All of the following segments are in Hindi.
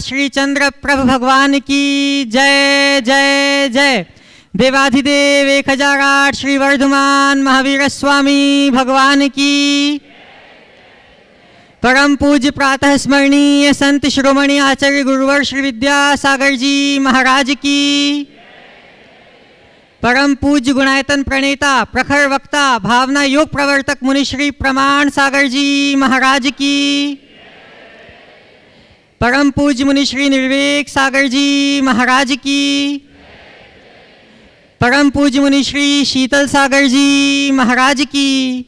श्री चंद्र प्रभु भगवान की जय जय जय। देवाधिदेव 1008 श्री वर्धमान महावीर स्वामी भगवान की। परम पूज्य प्रातः स्मरणीय संत शिरोमणि आचार्य गुरुवर श्री विद्यासागर जी महाराज की। परम पूज्य गुणायतन प्रणेता प्रखर वक्ता भावना योग प्रवर्तक मुनि श्री प्रमाण सागर जी महाराज की। परम पूज्य मुनि श्री निर्वेक सागर जी महाराज की। परम पूज्य मुनि श्री शीतल सागर जी महाराज की।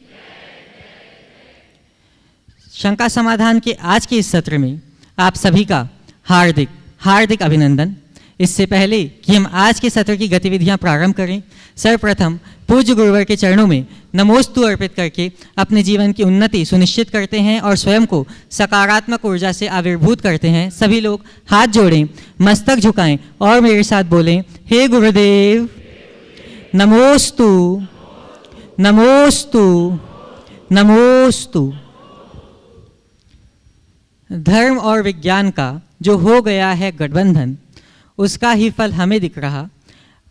शंका समाधान के आज के इस सत्र में आप सभी का हार्दिक हार्दिक अभिनंदन। इससे पहले कि हम आज के सत्र की गतिविधियां प्रारंभ करें, सर्वप्रथम पूज्य गुरुवर के चरणों में नमोस्तु अर्पित करके अपने जीवन की उन्नति सुनिश्चित करते हैं और स्वयं को सकारात्मक ऊर्जा से आविर्भूत करते हैं। सभी लोग हाथ जोड़ें, मस्तक झुकाएं और मेरे साथ बोलें, हे गुरुदेव नमोस्तु नमोस्तु नमोस्तु। धर्म और विज्ञान का जो हो गया है गठबंधन, उसका ही फल हमें दिख रहा।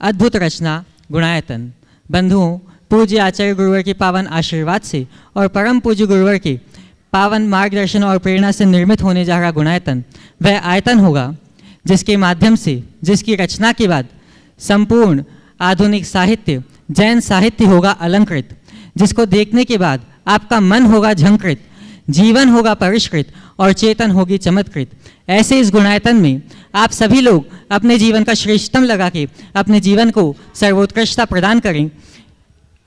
अद्भुत रचना गुणायतन। बंधुओं, पूज्य आचार्य गुरुवर के पावन आशीर्वाद से और परम पूज्य गुरुवर के पावन मार्गदर्शन और प्रेरणा से निर्मित होने जा रहा गुणायतन वह आयतन होगा जिसके माध्यम से, जिसकी रचना के बाद संपूर्ण आधुनिक साहित्य, जैन साहित्य होगा अलंकृत, जिसको देखने के बाद आपका मन होगा झंकृत, जीवन होगा परिष्कृत और चेतन होगी चमत्कृत। ऐसे इस गुणायतन में आप सभी लोग अपने जीवन का श्रेष्ठतम लगा के अपने जीवन को सर्वोत्कृष्टता प्रदान करें।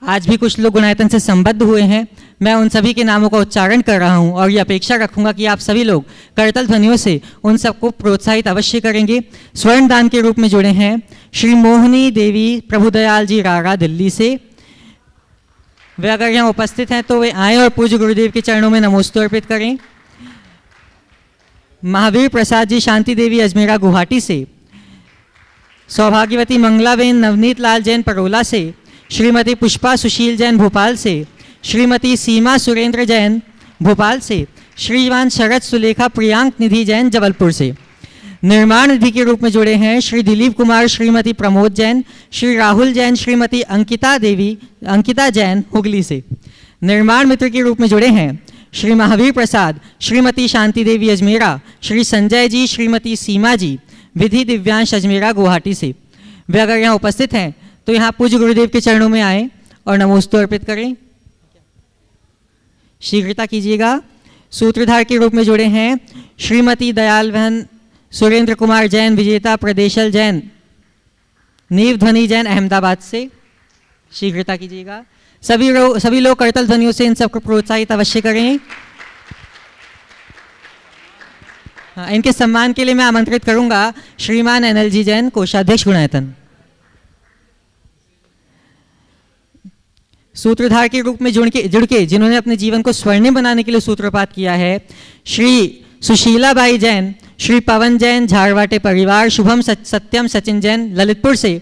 आज भी कुछ लोग गुणायतन से संबद्ध हुए हैं। मैं उन सभी के नामों का उच्चारण कर रहा हूं और ये अपेक्षा रखूंगा कि आप सभी लोग करतल ध्वनियों से उन सबको प्रोत्साहित अवश्य करेंगे। स्वर्ण दान के रूप में जुड़े हैं श्री मोहिनी देवी प्रभुदयाल जी रारा दिल्ली से। वे अगर यहाँ उपस्थित हैं तो वे आए और पूज्य गुरुदेव के चरणों में नमोस्तु अर्पित करें। महावीर प्रसाद जी शांति देवी अजमेरा गुवाहाटी से। सौभाग्यवती मंगलाबेन नवनीत लाल जैन परोला से। श्रीमती पुष्पा सुशील जैन भोपाल से। श्रीमती सीमा सुरेंद्र जैन भोपाल से। श्रीमान शरद सुलेखा प्रियांक निधि जैन जबलपुर से। निर्माण निधि के रूप में जुड़े हैं श्री दिलीप कुमार श्रीमती प्रमोद जैन, श्री राहुल जैन श्रीमती अंकिता जैन हुगली से। निर्माण मित्र के रूप में जुड़े हैं श्री महावीर प्रसाद श्रीमती शांति देवी अजमेरा, श्री संजय जी श्रीमती सीमा जी विधि दिव्यांश अजमेरा गुवाहाटी से। वे अगर यहाँ उपस्थित हैं तो यहाँ पूज्य गुरुदेव के चरणों में आए और नमोस्तु अर्पित करें। शीघ्रता कीजिएगा। सूत्रधार के रूप में जुड़े हैं श्रीमती दयाल बहन सुरेंद्र कुमार जैन विजेता प्रदेशल जैन नीव ध्वनि जैन अहमदाबाद से। शीघ्रता कीजिएगा। सभी लोग करतल ध्वनियों से इन सबको प्रोत्साहित अवश्य करें। इनके सम्मान के लिए मैं आमंत्रित करूंगा श्रीमान एनएलजी जैन कोषाध्यक्ष गुणायतन। सूत्रधार के रूप में जुड़ के जिन्होंने अपने जीवन को स्वर्णिम बनाने के लिए सूत्रपात किया है श्री सुशीलाबाई जैन, श्री पवन जैन झारवाटे परिवार, शुभम सत्यम सचिन जैन ललितपुर से।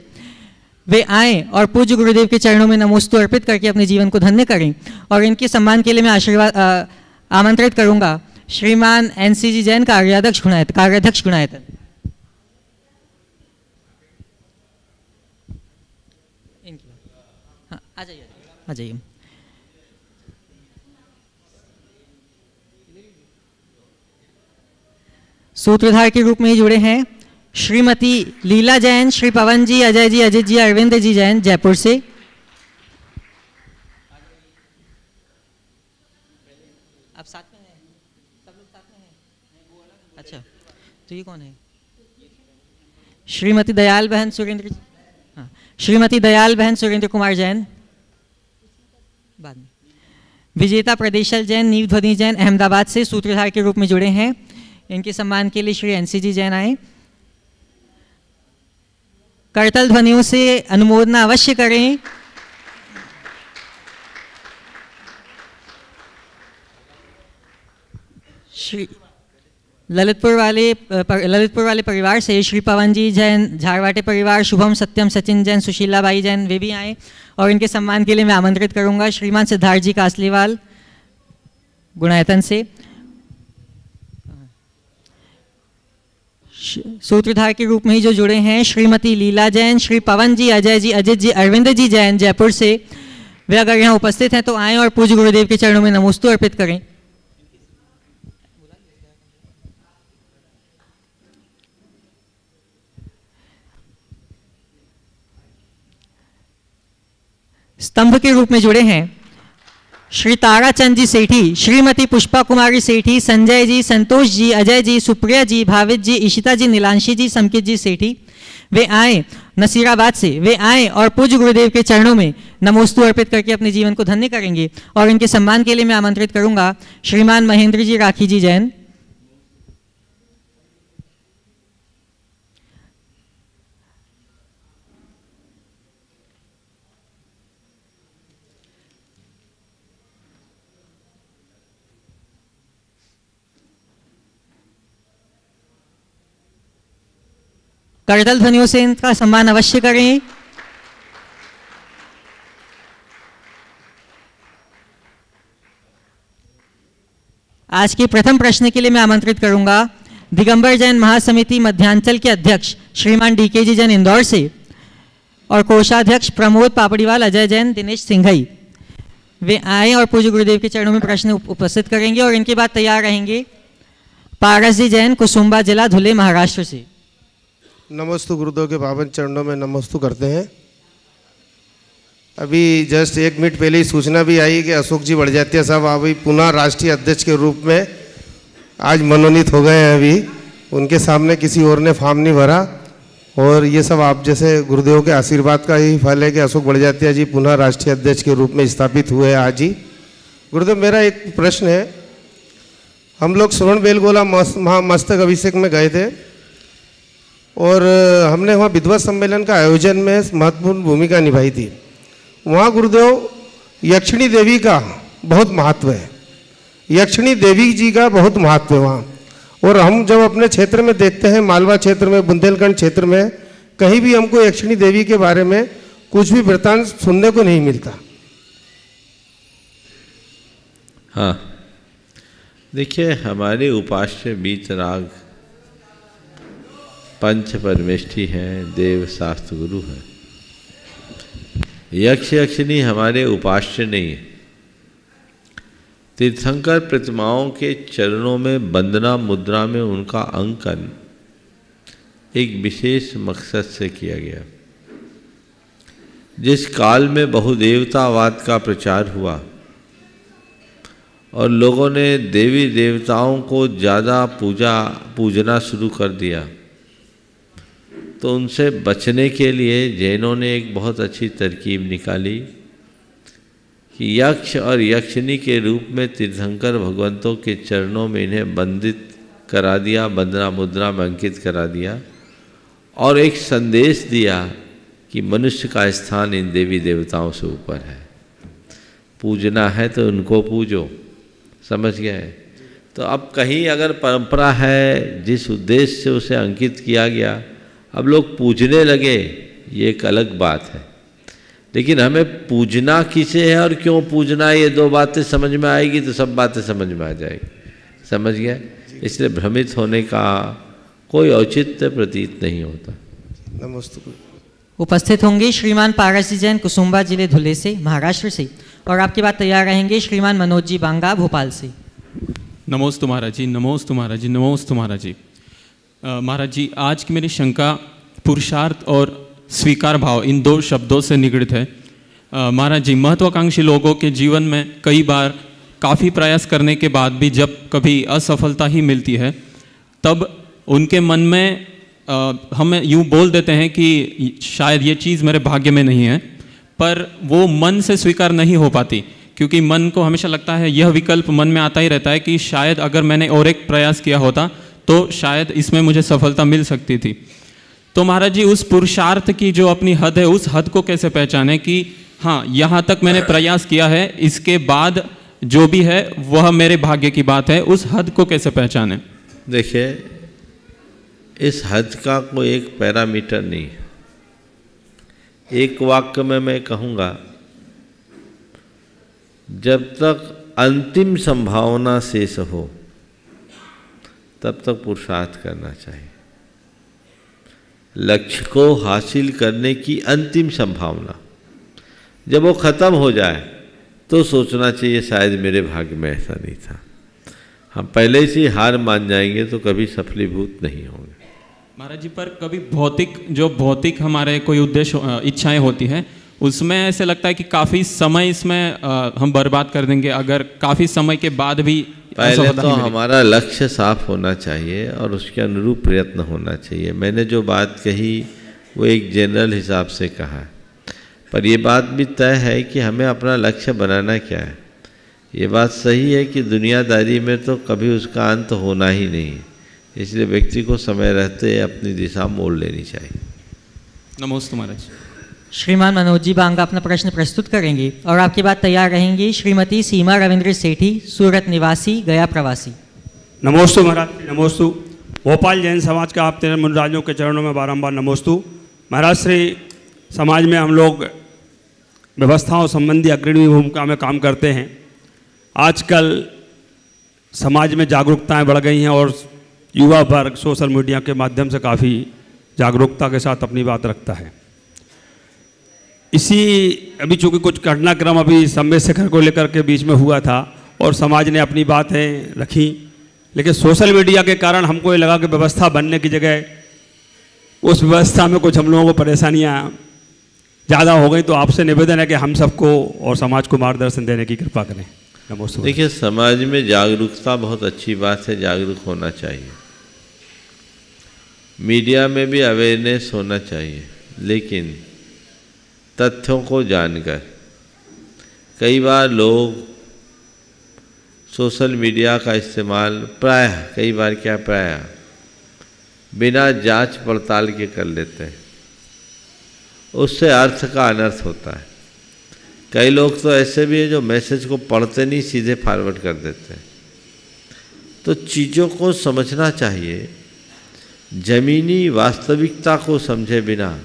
वे आए और पूज्य गुरुदेव के चरणों में नमोस्तु अर्पित करके अपने जीवन को धन्य करें। और इनके सम्मान के लिए मैं आमंत्रित करूंगा श्रीमान एनसीजी जैन कार्याध्यक्ष गुणायतन। हाँ, आ जाइए। सूत्रधार के रूप में ही जुड़े हैं श्रीमती लीला जैन, श्री पवन जी, अजय जी, अजित जी, अरविंद जी जैन जयपुर से। आप साथ में हैं? सब लोग साथ में हैं? अच्छा, तो ये कौन है? श्रीमती दयाल बहन सुरेंद्र, हाँ, श्रीमती दयाल बहन सुरेंद्र कुमार जैन बाद में। विजेता प्रदेशल जैन नीव ध्वनि जैन अहमदाबाद से सूत्रधार के रूप में जुड़े हैं। इनके सम्मान के लिए श्री एनसीजी जैन आए। करतल ध्वनियों से अनुमोदना अवश्य करें। ललितपुर वाले परिवार से श्री पवन जी जैन, झारवाटे परिवार, शुभम, सत्यम, सचिन जैन, सुशीला बाई जैन, वे भी आए और इनके सम्मान के लिए मैं आमंत्रित करूंगा श्रीमान सिद्धार्थ जी कासलीवाल गुणायतन से। सूत्रधार के रूप में ही जो जुड़े हैं श्रीमती लीला जैन, श्री पवन जी, अजय जी, अजित जी, अरविंद जी जैन जयपुर से, वे अगर यहाँ उपस्थित हैं तो आएं और पूज्य गुरुदेव के चरणों में नमोस्तु अर्पित करें। स्तंभ के रूप में जुड़े हैं श्री ताराचंद जी सेठी, श्रीमती पुष्पा कुमारी सेठी, संजय जी, संतोष जी, अजय जी, सुप्रिया जी, भावित जी, इशिता जी, नीलांशी जी, समकित जी सेठी, वे आए नसीराबाद से, वे आए और पूज्य गुरुदेव के चरणों में नमोस्तु अर्पित करके अपने जीवन को धन्य करेंगे। और इनके सम्मान के लिए मैं आमंत्रित करूंगा श्रीमान महेंद्र जी राखी जी जैन। करतल ध्वनियों से इनका सम्मान अवश्य करें। आज के प्रथम प्रश्न के लिए मैं आमंत्रित करूंगा दिगंबर जैन महासमिति मध्यांचल के अध्यक्ष श्रीमान डीके जी जैन इंदौर से और कोषाध्यक्ष प्रमोद पापड़ीवाल, अजय जैन, दिनेश सिंघई, वे आए और पूज्य गुरुदेव के चरणों में प्रश्न उपस्थित करेंगे। और इनके बाद तैयार रहेंगे पारस जी जैन, कुसुम्बा जिला, धुले, महाराष्ट्र से। नमस्तु गुरुदेव के पावन चरणों में नमस्तु करते हैं। अभी जस्ट 1 मिनट पहले ही सूचना भी आई कि अशोक जी बड़जात्या साहब अभी पुनः राष्ट्रीय अध्यक्ष के रूप में आज मनोनीत हो गए हैं। अभी उनके सामने किसी और ने फॉर्म नहीं भरा और ये सब आप जैसे गुरुदेव के आशीर्वाद का ही फल है कि अशोक बड़जात्या जी पुनः राष्ट्रीय अध्यक्ष के रूप में स्थापित हुए हैं आज ही। गुरुदेव, मेरा एक प्रश्न है। हम लोग श्रवण बेलगोला महामस्तक अभिषेक में गए थे और हमने वहाँ विधवा सम्मेलन का आयोजन में महत्वपूर्ण भूमिका निभाई थी। वहाँ गुरुदेव यक्षिणी देवी का बहुत महत्व है, यक्षिणी देवी जी का बहुत महत्व है वहाँ। और हम जब अपने क्षेत्र में देखते हैं, मालवा क्षेत्र में, बुंदेलखंड क्षेत्र में, कहीं भी हमको यक्षिणी देवी के बारे में कुछ भी वृत्तांत सुनने को नहीं मिलता। हाँ, देखिए, हमारे उपास्य वीतराग पंच परमेष्ठी हैं, देव शास्त्र गुरु हैं। यक्ष यक्षिणी हमारे उपास्य नहीं है। तीर्थंकर प्रतिमाओं के चरणों में वंदना मुद्रा में उनका अंकन एक विशेष मकसद से किया गया। जिस काल में बहुदेवतावाद का प्रचार हुआ और लोगों ने देवी देवताओं को ज़्यादा पूजना शुरू कर दिया, तो उनसे बचने के लिए जैनों ने एक बहुत अच्छी तरकीब निकाली कि यक्ष और यक्षिणी के रूप में तीर्थंकर भगवंतों के चरणों में इन्हें बंदित करा दिया, वंदना मुद्रा में अंकित करा दिया और एक संदेश दिया कि मनुष्य का स्थान इन देवी देवताओं से ऊपर है। पूजना है तो उनको पूजो, समझ गए। तो अब कहीं अगर परंपरा है, जिस उद्देश्य से उसे अंकित किया गया, अब लोग पूजने लगे, ये एक अलग बात है। लेकिन हमें पूजना किसे है और क्यों पूजना है, ये 2 बातें समझ में आएगी तो सब बातें समझ में आ जाएगी, समझ गए। इसलिए भ्रमित होने का कोई औचित्य प्रतीत नहीं होता। नमस्ते। उपस्थित होंगे श्रीमान पारस जी जैन, कुसुम्बा जिले, धुले से, महाराष्ट्र से। और आपके बाद तैयार रहेंगे श्रीमान मनोज जी बांगा, भोपाल से। नमोस्तु महाराज जी, नमोस्तु महाराज जी, नमोस्तु महाराज जी। महाराज जी, आज की मेरी शंका पुरुषार्थ और स्वीकार भाव इन 2 शब्दों से निगड़ित है। महाराज जी, महत्वाकांक्षी लोगों के जीवन में कई बार काफ़ी प्रयास करने के बाद भी जब कभी असफलता ही मिलती है, तब उनके मन में हम यूँ बोल देते हैं कि शायद ये चीज़ मेरे भाग्य में नहीं है, पर वो मन से स्वीकार नहीं हो पाती, क्योंकि मन को हमेशा लगता है, यह विकल्प मन में आता ही रहता है कि शायद अगर मैंने और एक प्रयास किया होता तो शायद इसमें मुझे सफलता मिल सकती थी। तो महाराज जी, उस पुरुषार्थ की जो अपनी हद है, उस हद को कैसे पहचाने कि हाँ, यहाँ तक मैंने प्रयास किया है, इसके बाद जो भी है वह मेरे भाग्य की बात है, उस हद को कैसे पहचाने? देखिए, इस हज का कोई एक पैरामीटर नहीं है। एक वाक्य में मैं कहूँगा, जब तक अंतिम संभावना शेष हो तब तक पुरुषार्थ करना चाहिए। लक्ष्य को हासिल करने की अंतिम संभावना जब वो खत्म हो जाए तो सोचना चाहिए शायद मेरे भाग्य में ऐसा नहीं था। हम पहले से हार मान जाएंगे तो कभी सफलीभूत नहीं होंगे। महाराज जी, पर कभी भौतिक हमारे कोई उद्देश्य इच्छाएं होती हैं, उसमें ऐसे लगता है कि काफ़ी समय इसमें हम बर्बाद कर देंगे अगर काफ़ी समय के बाद भी। पहले तो हमारा लक्ष्य साफ होना चाहिए और उसके अनुरूप प्रयत्न होना चाहिए। मैंने जो बात कही वो एक जनरल हिसाब से कहा है, पर ये बात भी तय है कि हमें अपना लक्ष्य बनाना क्या है। ये बात सही है कि दुनियादारी में तो कभी उसका अंत होना ही नहीं, इसलिए व्यक्ति को समय रहते अपनी दिशा मोड़ लेनी चाहिए। नमस्ते महाराज। श्रीमान मनोज जी बांगा अपना प्रश्न प्रस्तुत करेंगी और आपके बाद तैयार रहेंगी श्रीमती सीमा रविंद्र सेठी, सूरत निवासी, गया प्रवासी। नमोस्तु महाराज, नमोस्तु। भोपाल जैन समाज का आप तेरे मुनिराजों के चरणों में बारंबार नमोस्तु। महाराज श्री, समाज में हम लोग व्यवस्थाओं संबंधी अग्रणी भूमिका में काम करते हैं। आजकल समाज में जागरूकताएं बढ़ गई हैं और युवा वर्ग सोशल मीडिया के माध्यम से काफ़ी जागरूकता के साथ अपनी बात रखता है। इसी अभी चूँकि कुछ घटनाक्रम अभी सम्मेद शिखर को लेकर के बीच में हुआ था और समाज ने अपनी बातें रखी, लेकिन सोशल मीडिया के कारण हमको ये लगा कि व्यवस्था बनने की जगह उस व्यवस्था में कुछ हम लोगों को परेशानियाँ ज़्यादा हो गई। तो आपसे निवेदन है कि हम सबको और समाज को मार्गदर्शन देने की कृपा करें। नमस्ते। देखिए, समाज में जागरूकता बहुत अच्छी बात है, जागरूक होना चाहिए। मीडिया में भी अवेयरनेस होना चाहिए, लेकिन तथ्यों को जानकर कई बार लोग सोशल मीडिया का इस्तेमाल प्रायः बिना जांच पड़ताल के कर लेते हैं। उससे अर्थ का अनर्थ होता है। कई लोग तो ऐसे भी हैं जो मैसेज को पढ़ते नहीं सीधे फॉरवर्ड कर देते हैं। तो चीज़ों को समझना चाहिए, ज़मीनी वास्तविकता को समझे बिना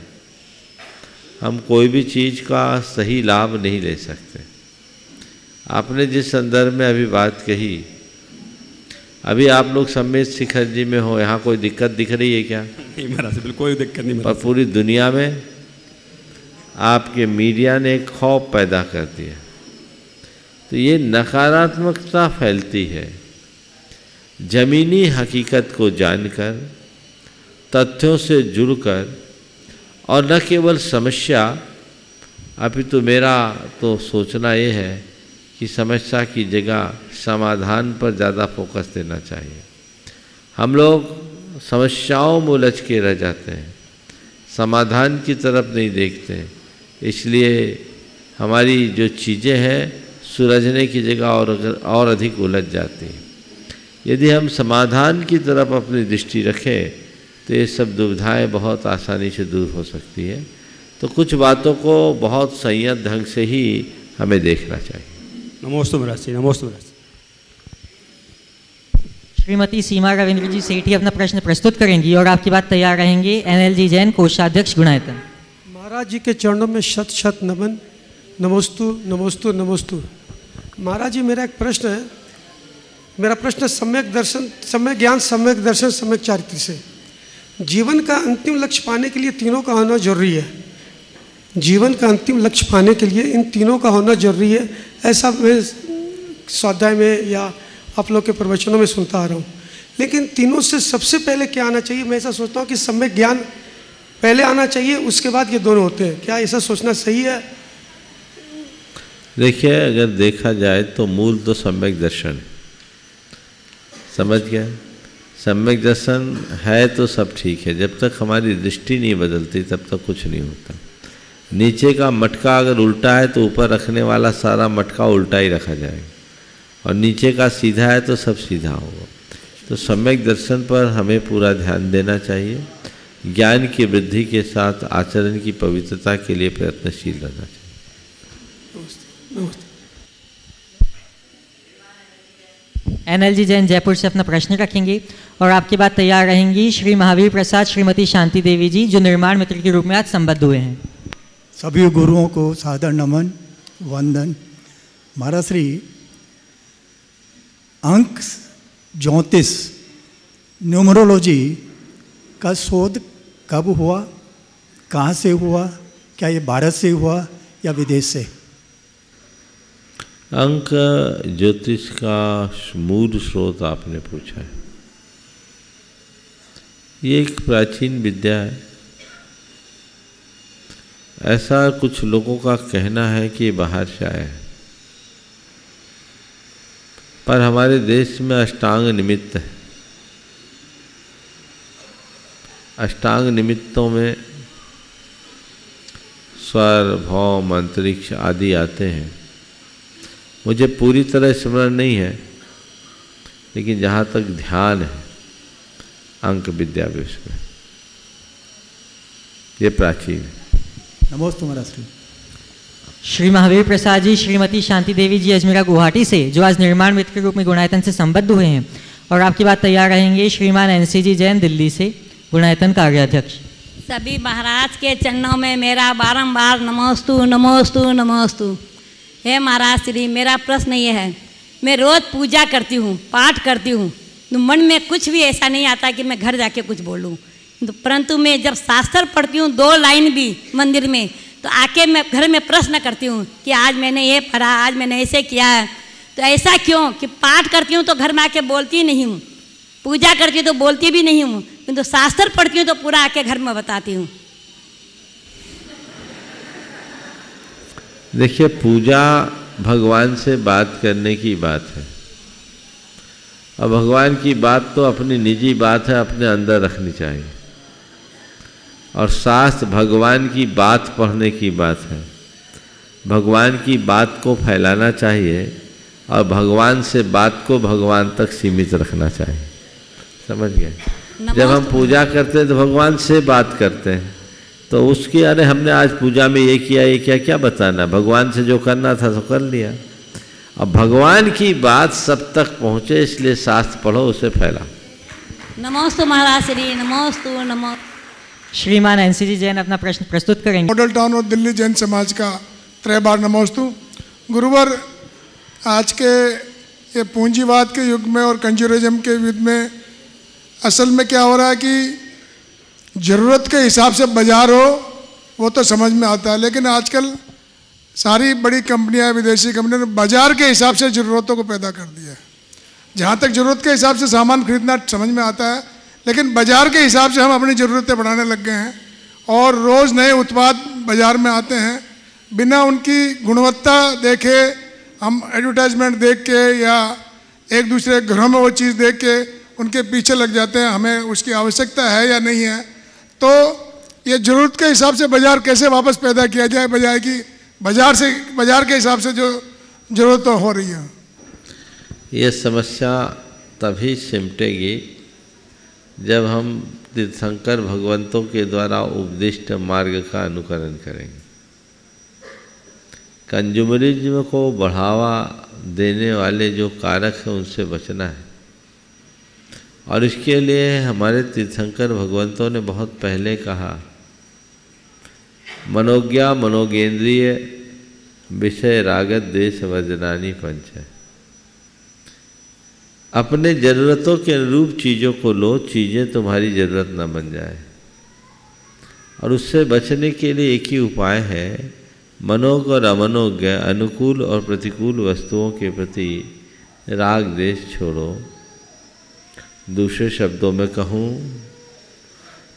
हम कोई भी चीज़ का सही लाभ नहीं ले सकते। आपने जिस संदर्भ में अभी बात कही, अभी आप लोग सम्मेद शिखर जी में हो, यहाँ कोई दिक्कत दिख रही है क्या? नहीं महाराज, बिल्कुल कोई दिक्कत नहीं। पर पूरी दुनिया में आपके मीडिया ने एक खौफ पैदा कर दिया, तो ये नकारात्मकता फैलती है। ज़मीनी हकीकत को जानकर, तथ्यों से जुड़कर, और न केवल समस्या, अपितु मेरा तो सोचना ये है कि समस्या की जगह समाधान पर ज़्यादा फोकस देना चाहिए। हम लोग समस्याओं में उलझ के रह जाते हैं, समाधान की तरफ नहीं देखते, इसलिए हमारी जो चीज़ें हैं सुलझने की जगह और अधिक उलझ जाती हैं। यदि हम समाधान की तरफ अपनी दृष्टि रखें तो ये सब दुविधाएं बहुत आसानी से दूर हो सकती है। तो कुछ बातों को बहुत संयत ढंग से ही हमें देखना चाहिए। नमोस्तु महाराज जी, नमोस्तु महाराज। श्रीमती सीमा रविंद्र जी सेठी अपना प्रश्न प्रस्तुत करेंगी और आपकी बात तैयार रहेंगे एनएलजी जैन, कोषाध्यक्ष, गुणायतन। महाराज जी के चरणों में शत शत नमन। नमोस्तु नमोस्तु नमोस्तु। महाराज जी, मेरा एक प्रश्न है। मेरा प्रश्न सम्यक दर्शन, सम्यक ज्ञान, सम्यक दर्शन, सम्यक चारित्र से। जीवन का अंतिम लक्ष्य पाने के लिए तीनों का होना जरूरी है। जीवन का अंतिम लक्ष्य पाने के लिए इन तीनों का होना जरूरी है, ऐसा मैं स्वाध्याय में या आप लोग के प्रवचनों में सुनता आ रहा हूँ। लेकिन तीनों से सबसे पहले क्या आना चाहिए? मैं ऐसा सोचता हूँ कि सम्यक ज्ञान पहले आना चाहिए, उसके बाद ये दोनों होते हैं। क्या ऐसा सोचना सही है? देखिए, अगर देखा जाए तो मूल तो सम्यक दर्शन, समझ गया? सम्यक दर्शन है तो सब ठीक है। जब तक हमारी दृष्टि नहीं बदलती तब तक कुछ नहीं होता। नीचे का मटका अगर उल्टा है तो ऊपर रखने वाला सारा मटका उल्टा ही रखा जाएगा, और नीचे का सीधा है तो सब सीधा होगा। तो सम्यक दर्शन पर हमें पूरा ध्यान देना चाहिए। ज्ञान की वृद्धि के साथ आचरण की पवित्रता के लिए प्रयत्नशील रहना चाहिए। एनएलजी जैन जयपुर से अपना प्रश्न रखेंगे और आपके बाद तैयार रहेंगी श्री महावीर प्रसाद श्रीमती शांति देवी जी, जो निर्माण मित्र के रूप में आज संबद्ध हुए हैं। सभी गुरुओं को सादर नमन वंदन। महाराज श्री, अंक 34 न्यूमरोलॉजी का शोध कब हुआ, कहाँ से हुआ, क्या ये भारत से हुआ या विदेश से? अंक ज्योतिष का मूल स्रोत आपने पूछा है। ये एक प्राचीन विद्या है। ऐसा कुछ लोगों का कहना है कि ये बाहर से आया है, पर हमारे देश में अष्टांग निमित्त है। अष्टांग निमित्तों में स्वर, भौम, अंतरिक्ष आदि आते हैं। मुझे पूरी तरह स्मरण नहीं है, लेकिन जहाँ तक ध्यान है अंक विद्या भी उसमें, ये प्राचीन है। नमोस्तु महाराज श्री। श्री महावीर प्रसाद जी श्रीमती शांति देवी जी अजमेरा गुवाहाटी से, जो आज निर्माण मित्र के रूप में गुणायतन से संबद्ध हुए हैं। और आपकी बात तैयार रहेंगे श्रीमान NC जी जैन, दिल्ली से, गुणायतन कार्याध्यक्ष। सभी महाराज के चरणों में मेरा बारंबार नमोस्तु नमोस्तु नमोस्तु। हे महाराज श्री, मेरा प्रश्न ये है, मैं रोज़ पूजा करती हूँ, पाठ करती हूँ, तो मन में कुछ भी ऐसा नहीं आता कि मैं घर जाके कुछ बोलूँ, तो परंतु मैं जब शास्त्र पढ़ती हूँ 2 लाइन भी मंदिर में, तो आके मैं घर में प्रश्न करती हूँ कि आज मैंने ये पढ़ा, आज मैंने ऐसे किया है। तो ऐसा क्यों कि पाठ करती हूँ तो घर में आके बोलती नहीं हूँ, पूजा करती हूँ तो बोलती भी नहीं हूँ, किंतु शास्त्र पढ़ती हूँ तो पूरा आके घर में बताती हूँ। देखिए, पूजा भगवान से बात करने की बात है, और भगवान की बात तो अपनी निजी बात है, अपने अंदर रखनी चाहिए। और शास्त्र भगवान की बात पढ़ने की बात है, भगवान की बात को फैलाना चाहिए, और भगवान से बात को भगवान तक सीमित रखना चाहिए। समझ गए? जब हम पूजा करते हैं तो भगवान से बात करते हैं, तो उसकी अरे हमने आज पूजा में ये किया क्या बताना, भगवान से जो करना था तो कर लिया। अब भगवान की बात सब तक पहुँचे, इसलिए शास्त्र पढ़ो, उसे फैला। नमोस्तु महाराज श्री, नमोस्तु नमो। श्रीमान NC जी जैन अपना प्रश्न प्रस्तुत करेंगे। मॉडल टाउन और दिल्ली जैन समाज का 3 बार नमोस्तु। गुरुवर, आज के ये पूंजीवाद के युग में और कंज्यूरिज्म के युग में असल में क्या हो रहा है कि ज़रूरत के हिसाब से बाजार हो वो तो समझ में आता है, लेकिन आजकल सारी बड़ी कंपनियां, विदेशी कंपनियों ने बाजार के हिसाब से ज़रूरतों को पैदा कर दिया है। जहाँ तक ज़रूरत के हिसाब से सामान खरीदना समझ में आता है, लेकिन बाजार के हिसाब से हम अपनी ज़रूरतें बढ़ाने लग गए हैं, और रोज़ नए उत्पाद बाज़ार में आते हैं, बिना उनकी गुणवत्ता देखे, हम एडवर्टाइजमेंट देख के या एक दूसरे घरों में वो चीज़ देख के उनके पीछे लग जाते हैं, हमें उसकी आवश्यकता है या नहीं है। तो ये ज़रूरत के हिसाब से बाज़ार कैसे वापस पैदा किया जाए, बजाय कि बाज़ार के हिसाब से जो ज़रूरत हो रही है। ये समस्या तभी सिमटेगी जब हम तीर्थंकर भगवंतों के द्वारा उपदिष्ट मार्ग का अनुकरण करेंगे। कंज्यूमरिज्म को बढ़ावा देने वाले जो कारक हैं उनसे बचना है, और इसके लिए हमारे तीर्थंकर भगवंतों ने बहुत पहले कहा, मनोज्ञा मनोगेंद्रिय विषय रागत देश वर्जनानी पंच है। अपने ज़रूरतों के अनुरूप चीज़ों को लो, चीज़ें तुम्हारी ज़रूरत न बन जाए। और उससे बचने के लिए एक ही उपाय है, मनोज्ञ और अमनोज्ञ, अनुकूल और प्रतिकूल वस्तुओं के प्रति राग देश छोड़ो। दूसरे शब्दों में कहूँ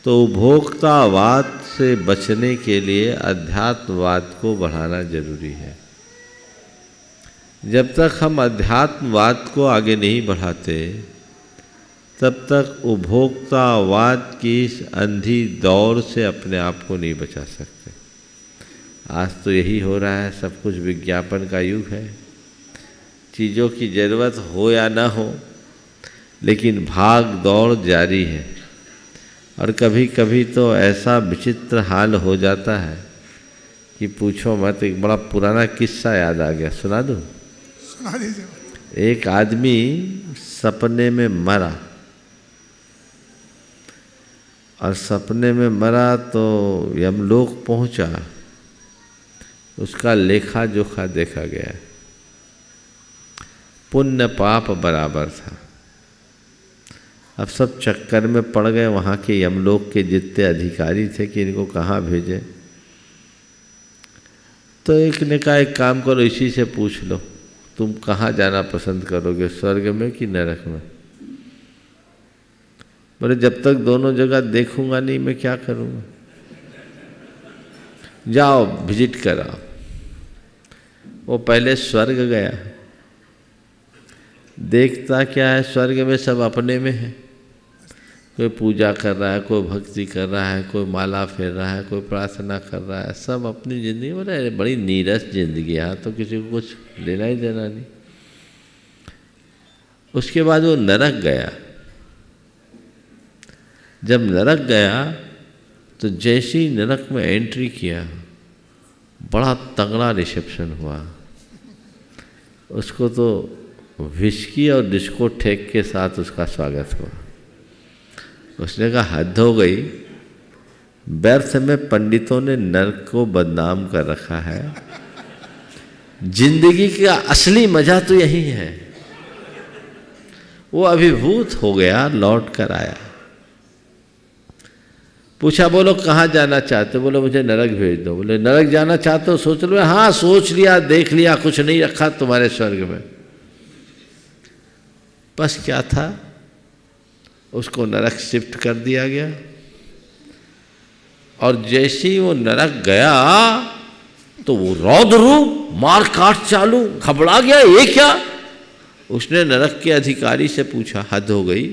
तो उपभोक्तावाद से बचने के लिए अध्यात्मवाद को बढ़ाना जरूरी है। जब तक हम अध्यात्मवाद को आगे नहीं बढ़ाते, तब तक उपभोक्तावाद की इस अंधी दौड़ से अपने आप को नहीं बचा सकते। आज तो यही हो रहा है, सब कुछ विज्ञापन का युग है। चीज़ों की ज़रूरत हो या ना हो, लेकिन भाग दौड़ जारी है। और कभी कभी तो ऐसा विचित्र हाल हो जाता है कि पूछो मत। एक बड़ा पुराना किस्सा याद आ गया, सुना दूँ? सुना दीजिए। एक आदमी सपने में मरा, और सपने में मरा तो यमलोक पहुंचा, उसका लेखा जोखा देखा गया, पुण्य पाप बराबर था। अब सब चक्कर में पड़ गए वहाँ के यमलोक के जितने अधिकारी थे कि इनको कहाँ भेजें। तो एक ने कहा एक काम करो, इसी से पूछ लो तुम कहाँ जाना पसंद करोगे, स्वर्ग में कि नरक में। बोले जब तक दोनों जगह देखूंगा नहीं मैं क्या करूँगा, जाओ विजिट कराओ। वो पहले स्वर्ग गया, देखता क्या है स्वर्ग में सब अपने में है, कोई पूजा कर रहा है, कोई भक्ति कर रहा है, कोई माला फेर रहा है, कोई प्रार्थना कर रहा है, सब अपनी ज़िंदगी में। बड़ी नीरस जिंदगी, यहाँ तो किसी को कुछ लेना ही देना नहीं। उसके बाद वो नरक गया। जब नरक गया तो जैसे ही नरक में एंट्री किया, बड़ा तगड़ा रिसेप्शन हुआ। उसको तो विस्की और डिस्को ठेक के साथ उसका स्वागत हुआ। उसने कहा हद हो गई, व्यर्थ में पंडितों ने नरक को बदनाम कर रखा है, जिंदगी का असली मजा तो यही है। वो अभिभूत हो गया, लौट कर आया। पूछा बोलो कहाँ जाना चाहते हो? बोले मुझे नरक भेज दो। बोले नरक जाना चाहते हो? सोच लो। हाँ सोच लिया, देख लिया, कुछ नहीं रखा तुम्हारे स्वर्ग में। बस क्या था, उसको नरक शिफ्ट कर दिया गया। और जैसे ही वो नरक गया तो वो रौद्र रूप, मार काट चालू, घबरा गया, ये क्या? उसने नरक के अधिकारी से पूछा, हद हो गई,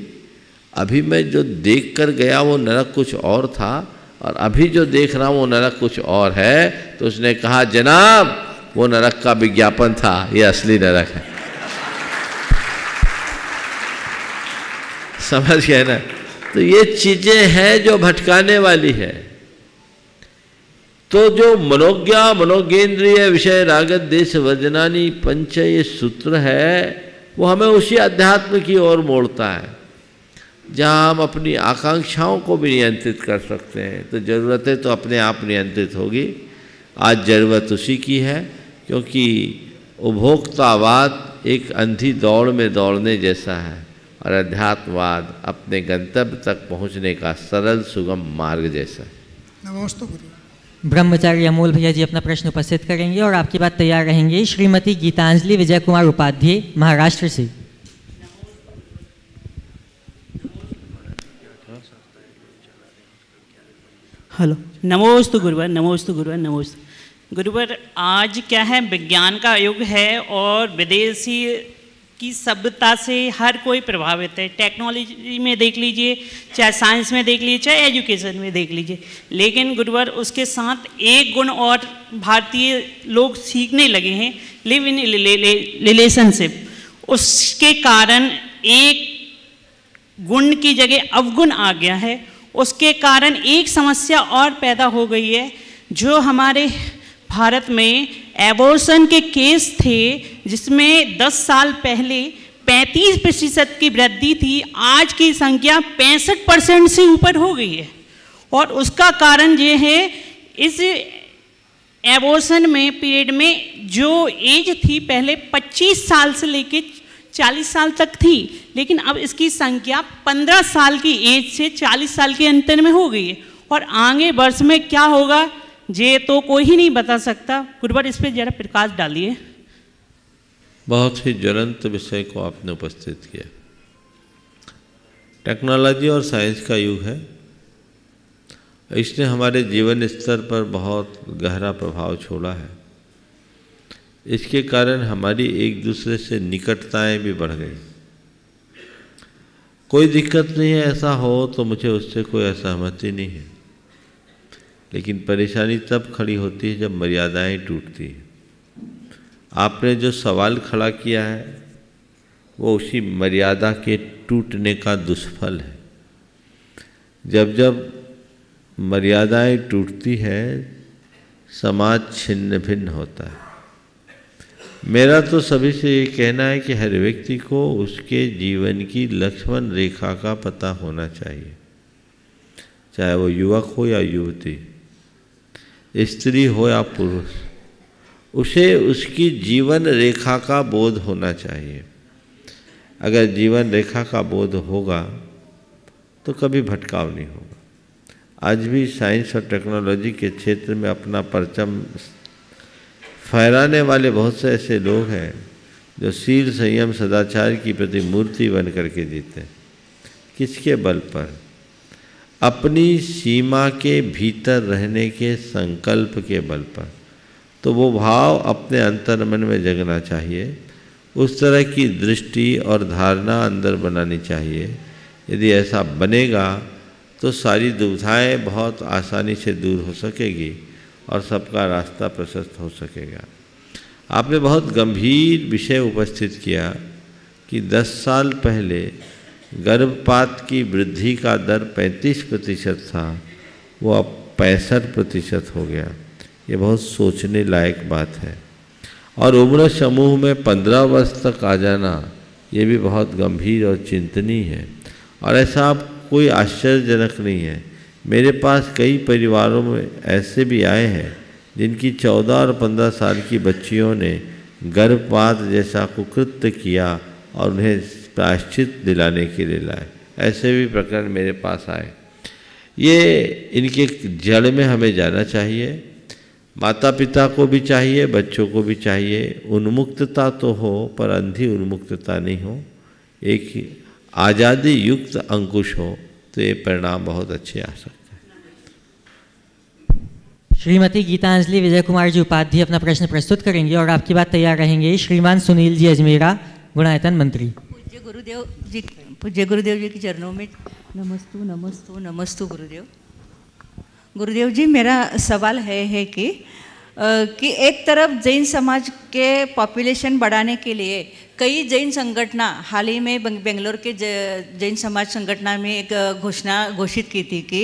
अभी मैं जो देख कर गया वो नरक कुछ और था और अभी जो देख रहा हूँ वो नरक कुछ और है। तो उसने कहा जनाब वो नरक का विज्ञापन था, ये असली नरक है। समझ गए ना? तो ये चीजें हैं जो भटकाने वाली है। तो जो मनोज्ञा मनोगेंद्रिय विषय रागत देश वर्जनानी पंच ये सूत्र है, वो हमें उसी अध्यात्म की ओर मोड़ता है जहाँ हम अपनी आकांक्षाओं को भी नियंत्रित कर सकते हैं। तो ज़रूरतें तो अपने आप नियंत्रित होगी। आज ज़रूरत उसी की है, क्योंकि उपभोक्तावाद एक अंधी दौड़ में दौड़ने जैसा है और अध्यात्मवाद अपने गंतव्य तक पहुँचने का सरल सुगम मार्ग जैसा है। नमस्ते गुरु। ब्रह्मचारी अमोल भैया जी अपना प्रश्न उपस्थित करेंगे और आपके बाद तैयार रहेंगे श्रीमती गीतांजलि विजय कुमार उपाध्याय महाराष्ट्र से। हेलो, नमोस्तु गुरुवर, नमोस्तु गुरुवर, नमोस्तु गुरुवर। आज क्या है, विज्ञान का युग है और विदेशी की सभ्यता से हर कोई प्रभावित है। टेक्नोलॉजी में देख लीजिए, चाहे साइंस में देख लीजिए, चाहे एजुकेशन में देख लीजिए। लेकिन गुरुवर उसके साथ एक गुण और भारतीय लोग सीखने लगे हैं, लिव इन रिलेशनशिप। उसके कारण एक गुण की जगह अवगुण आ गया है। उसके कारण एक समस्या और पैदा हो गई है, जो हमारे भारत में एबॉर्शन के केस थे, जिसमें 10 साल पहले 35% की वृद्धि थी, आज की संख्या 65% से ऊपर हो गई है। और उसका कारण ये है, इस एबॉर्शन में पीरियड में जो एज थी पहले 25 साल से लेके 40 साल तक थी, लेकिन अब इसकी संख्या 15 साल की एज से 40 साल के अंतर में हो गई है। और आगे वर्ष में क्या होगा ये तो कोई ही नहीं बता सकता। गुरुवर इस पर जरा प्रकाश डालिए। बहुत ही ज्वलंत विषय को आपने उपस्थित किया। टेक्नोलॉजी और साइंस का युग है। इसने हमारे जीवन स्तर पर बहुत गहरा प्रभाव छोड़ा है। इसके कारण हमारी एक दूसरे से निकटताएं भी बढ़ गई। कोई दिक्कत नहीं है, ऐसा हो तो मुझे उससे कोई असहमति नहीं है, लेकिन परेशानी तब खड़ी होती है जब मर्यादाएं टूटती हैं। आपने जो सवाल खड़ा किया है वो उसी मर्यादा के टूटने का दुष्फल है। जब जब मर्यादाएं टूटती है, समाज छिन्न भिन्न होता है। मेरा तो सभी से ये कहना है कि हर व्यक्ति को उसके जीवन की लक्ष्मण रेखा का पता होना चाहिए। चाहे वो युवक हो या युवती, स्त्री हो या पुरुष, उसे उसकी जीवन रेखा का बोध होना चाहिए। अगर जीवन रेखा का बोध होगा तो कभी भटकाव नहीं होगा। आज भी साइंस और टेक्नोलॉजी के क्षेत्र में अपना परचम फहराने वाले बहुत से ऐसे लोग हैं जो शील, संयम, सदाचार की प्रतिमूर्ति बन करके जीते। किसके बल पर? अपनी सीमा के भीतर रहने के संकल्प के बल पर। तो वो भाव अपने अंतर्मन में जगना चाहिए, उस तरह की दृष्टि और धारणा अंदर बनानी चाहिए। यदि ऐसा बनेगा तो सारी दुविधाएं बहुत आसानी से दूर हो सकेगी और सबका रास्ता प्रशस्त हो सकेगा। आपने बहुत गंभीर विषय उपस्थित किया कि 10 साल पहले गर्भपात की वृद्धि का दर 35% था, वो अब 65% हो गया। ये बहुत सोचने लायक बात है। और उम्र समूह में 15 वर्ष तक आ जाना, ये भी बहुत गंभीर और चिंतनीय है। और ऐसा अब कोई आश्चर्यजनक नहीं है। मेरे पास कई परिवारों में ऐसे भी आए हैं जिनकी 14 और 15 साल की बच्चियों ने गर्भपात जैसा कुकृत्य किया और उन्हें प्रायश्चित दिलाने के लिए लाए। ऐसे भी प्रकरण मेरे पास आए। ये इनके जड़ में हमें जाना चाहिए। माता पिता को भी चाहिए, बच्चों को भी चाहिए। उन्मुक्तता तो हो पर अंधी उन्मुक्तता नहीं हो, एक आज़ादी युक्त अंकुश हो, तो ये परिणाम बहुत अच्छे आ सकते हैं। श्रीमती गीतांजलि विजय कुमार जी उपाध्याय अपना प्रश्न प्रस्तुत करेंगे और आपकी बात तैयार रहेंगे श्रीमान सुनील जी अजमेरा, गुणायतन मंत्री। पूज्य गुरुदेव जी के चरणों में नमस्तु नमस्तु नमस्तु गुरुदेव। गुरुदेव जी, मेरा सवाल है कि एक तरफ जैन समाज के पॉपुलेशन बढ़ाने के लिए कई जैन संगठना, हाल ही में बेंगलोर के जैन समाज संगठना में एक घोषणा घोषित की थी कि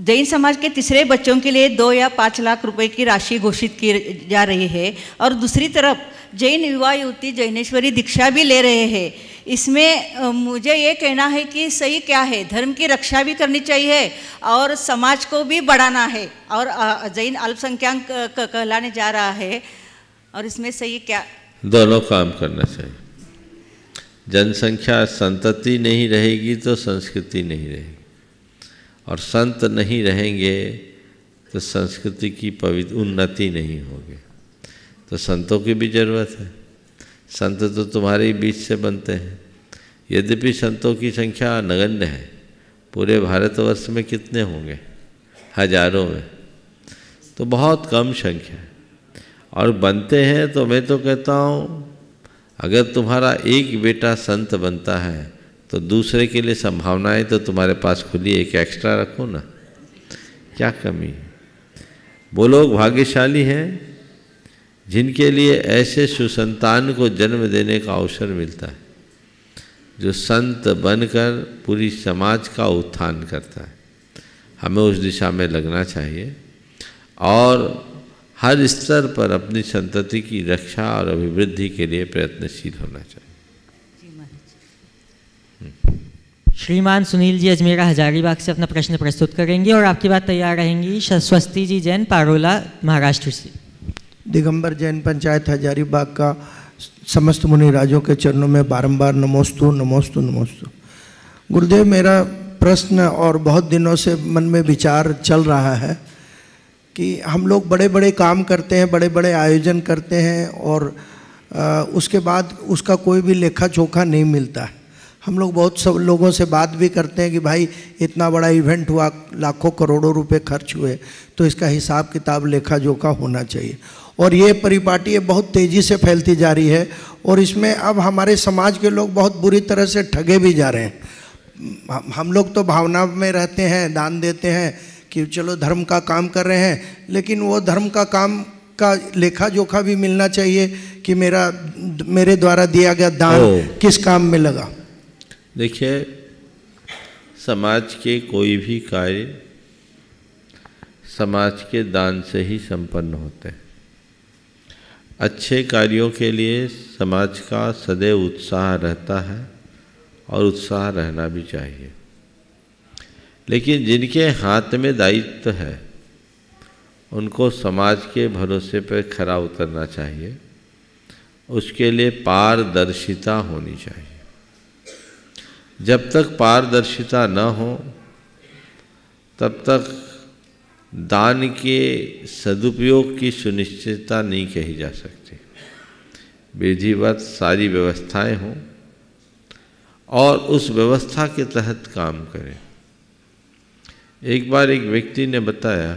जैन समाज के तीसरे बच्चों के लिए 2 या 5 लाख रुपए की राशि घोषित की जा रही है। और दूसरी तरफ जैन युवा युवती जैनेश्वरी दीक्षा भी ले रहे हैं। इसमें मुझे ये कहना है कि सही क्या है? धर्म की रक्षा भी करनी चाहिए और समाज को भी बढ़ाना है, और जैन अल्पसंख्यक कहलाने जा रहा है, और इसमें सही क्या? दोनों काम करना चाहिए। जनसंख्या संतति नहीं रहेगी तो संस्कृति नहीं रहेगी, और संत नहीं रहेंगे तो संस्कृति की पवित्र उन्नति नहीं होगी। तो संतों की भी ज़रूरत है। संत तो तुम्हारे बीच से बनते हैं। यद्यपि संतों की संख्या नगण्य है, पूरे भारतवर्ष में कितने होंगे? हजारों में, तो बहुत कम संख्या है। और बनते हैं तो मैं तो कहता हूँ, अगर तुम्हारा एक बेटा संत बनता है तो दूसरे के लिए संभावनाएं तो तुम्हारे पास खुली, एक एक्स्ट्रा रखो ना, क्या कमी है? वो लोग भाग्यशाली हैं जिनके लिए ऐसे सुसंतान को जन्म देने का अवसर मिलता है, जो संत बनकर पूरी समाज का उत्थान करता है। हमें उस दिशा में लगना चाहिए और हर स्तर पर अपनी संतति की रक्षा और अभिवृद्धि के लिए प्रयत्नशील होना चाहिए। श्रीमान सुनील जी अजमेरा हजारीबाग से अपना प्रश्न प्रस्तुत करेंगे और आपकी बात तैयार रहेंगी स्वस्ति जी जैन, पारोला, महाराष्ट्र से। दिगंबर जैन पंचायत हजारीबाग का समस्त मुनि राजों के चरणों में बारंबार नमोस्तु नमोस्तु नमोस्तु। गुरुदेव, मेरा प्रश्न और बहुत दिनों से मन में विचार चल रहा है कि हम लोग बड़े बड़े काम करते हैं, बड़े बड़े आयोजन करते हैं और उसके बाद उसका कोई भी लेखा जोखा नहीं मिलता है। हम लोग बहुत सब लोगों से बात भी करते हैं कि भाई इतना बड़ा इवेंट हुआ, लाखों करोड़ों रुपए खर्च हुए, तो इसका हिसाब किताब लेखा जोखा होना चाहिए। और ये परिपाटी बहुत तेज़ी से फैलती जा रही है और इसमें अब हमारे समाज के लोग बहुत बुरी तरह से ठगे भी जा रहे हैं। हम लोग तो भावना में रहते हैं, दान देते हैं कि चलो धर्म का काम कर रहे हैं, लेकिन वो धर्म का काम का लेखा जोखा भी मिलना चाहिए कि मेरे द्वारा दिया गया दान किस काम में लगा। देखिए, समाज के कोई भी कार्य समाज के दान से ही संपन्न होते हैं। अच्छे कार्यों के लिए समाज का सदैव उत्साह रहता है और उत्साह रहना भी चाहिए। लेकिन जिनके हाथ में दायित्व है उनको समाज के भरोसे पर खरा उतरना चाहिए। उसके लिए पारदर्शिता होनी चाहिए। जब तक पारदर्शिता न हो तब तक दान के सदुपयोग की सुनिश्चितता नहीं कही जा सकती। विधिवत सारी व्यवस्थाएं हों और उस व्यवस्था के तहत काम करें। एक बार एक व्यक्ति ने बताया,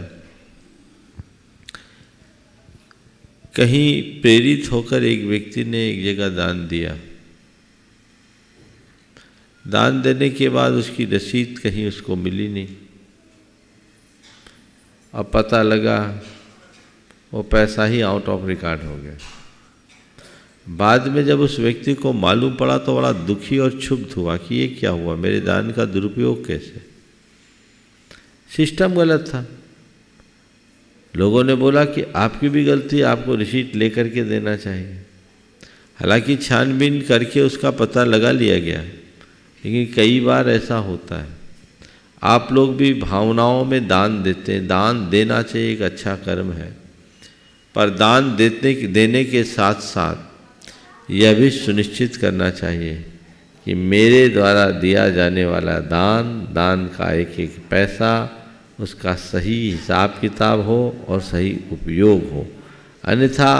कहीं प्रेरित होकर एक व्यक्ति ने एक जगह दान दिया। दान देने के बाद उसकी रसीद कहीं उसको मिली नहीं। अब पता लगा वो पैसा ही आउट ऑफ रिकॉर्ड हो गया। बाद में जब उस व्यक्ति को मालूम पड़ा तो बड़ा दुखी और क्षुब्ध हुआ कि ये क्या हुआ, मेरे दान का दुरुपयोग कैसे। सिस्टम गलत था। लोगों ने बोला कि आपकी भी गलती, आपको रिसीट लेकर के देना चाहिए। हालांकि छानबीन करके उसका पता लगा लिया गया, लेकिन कई बार ऐसा होता है। आप लोग भी भावनाओं में दान देते हैं। दान देना चाहिए, एक अच्छा कर्म है, पर दान देने के साथ साथ यह भी सुनिश्चित करना चाहिए कि मेरे द्वारा दिया जाने वाला दान का एक एक पैसा, उसका सही हिसाब किताब हो और सही उपयोग हो। अन्यथा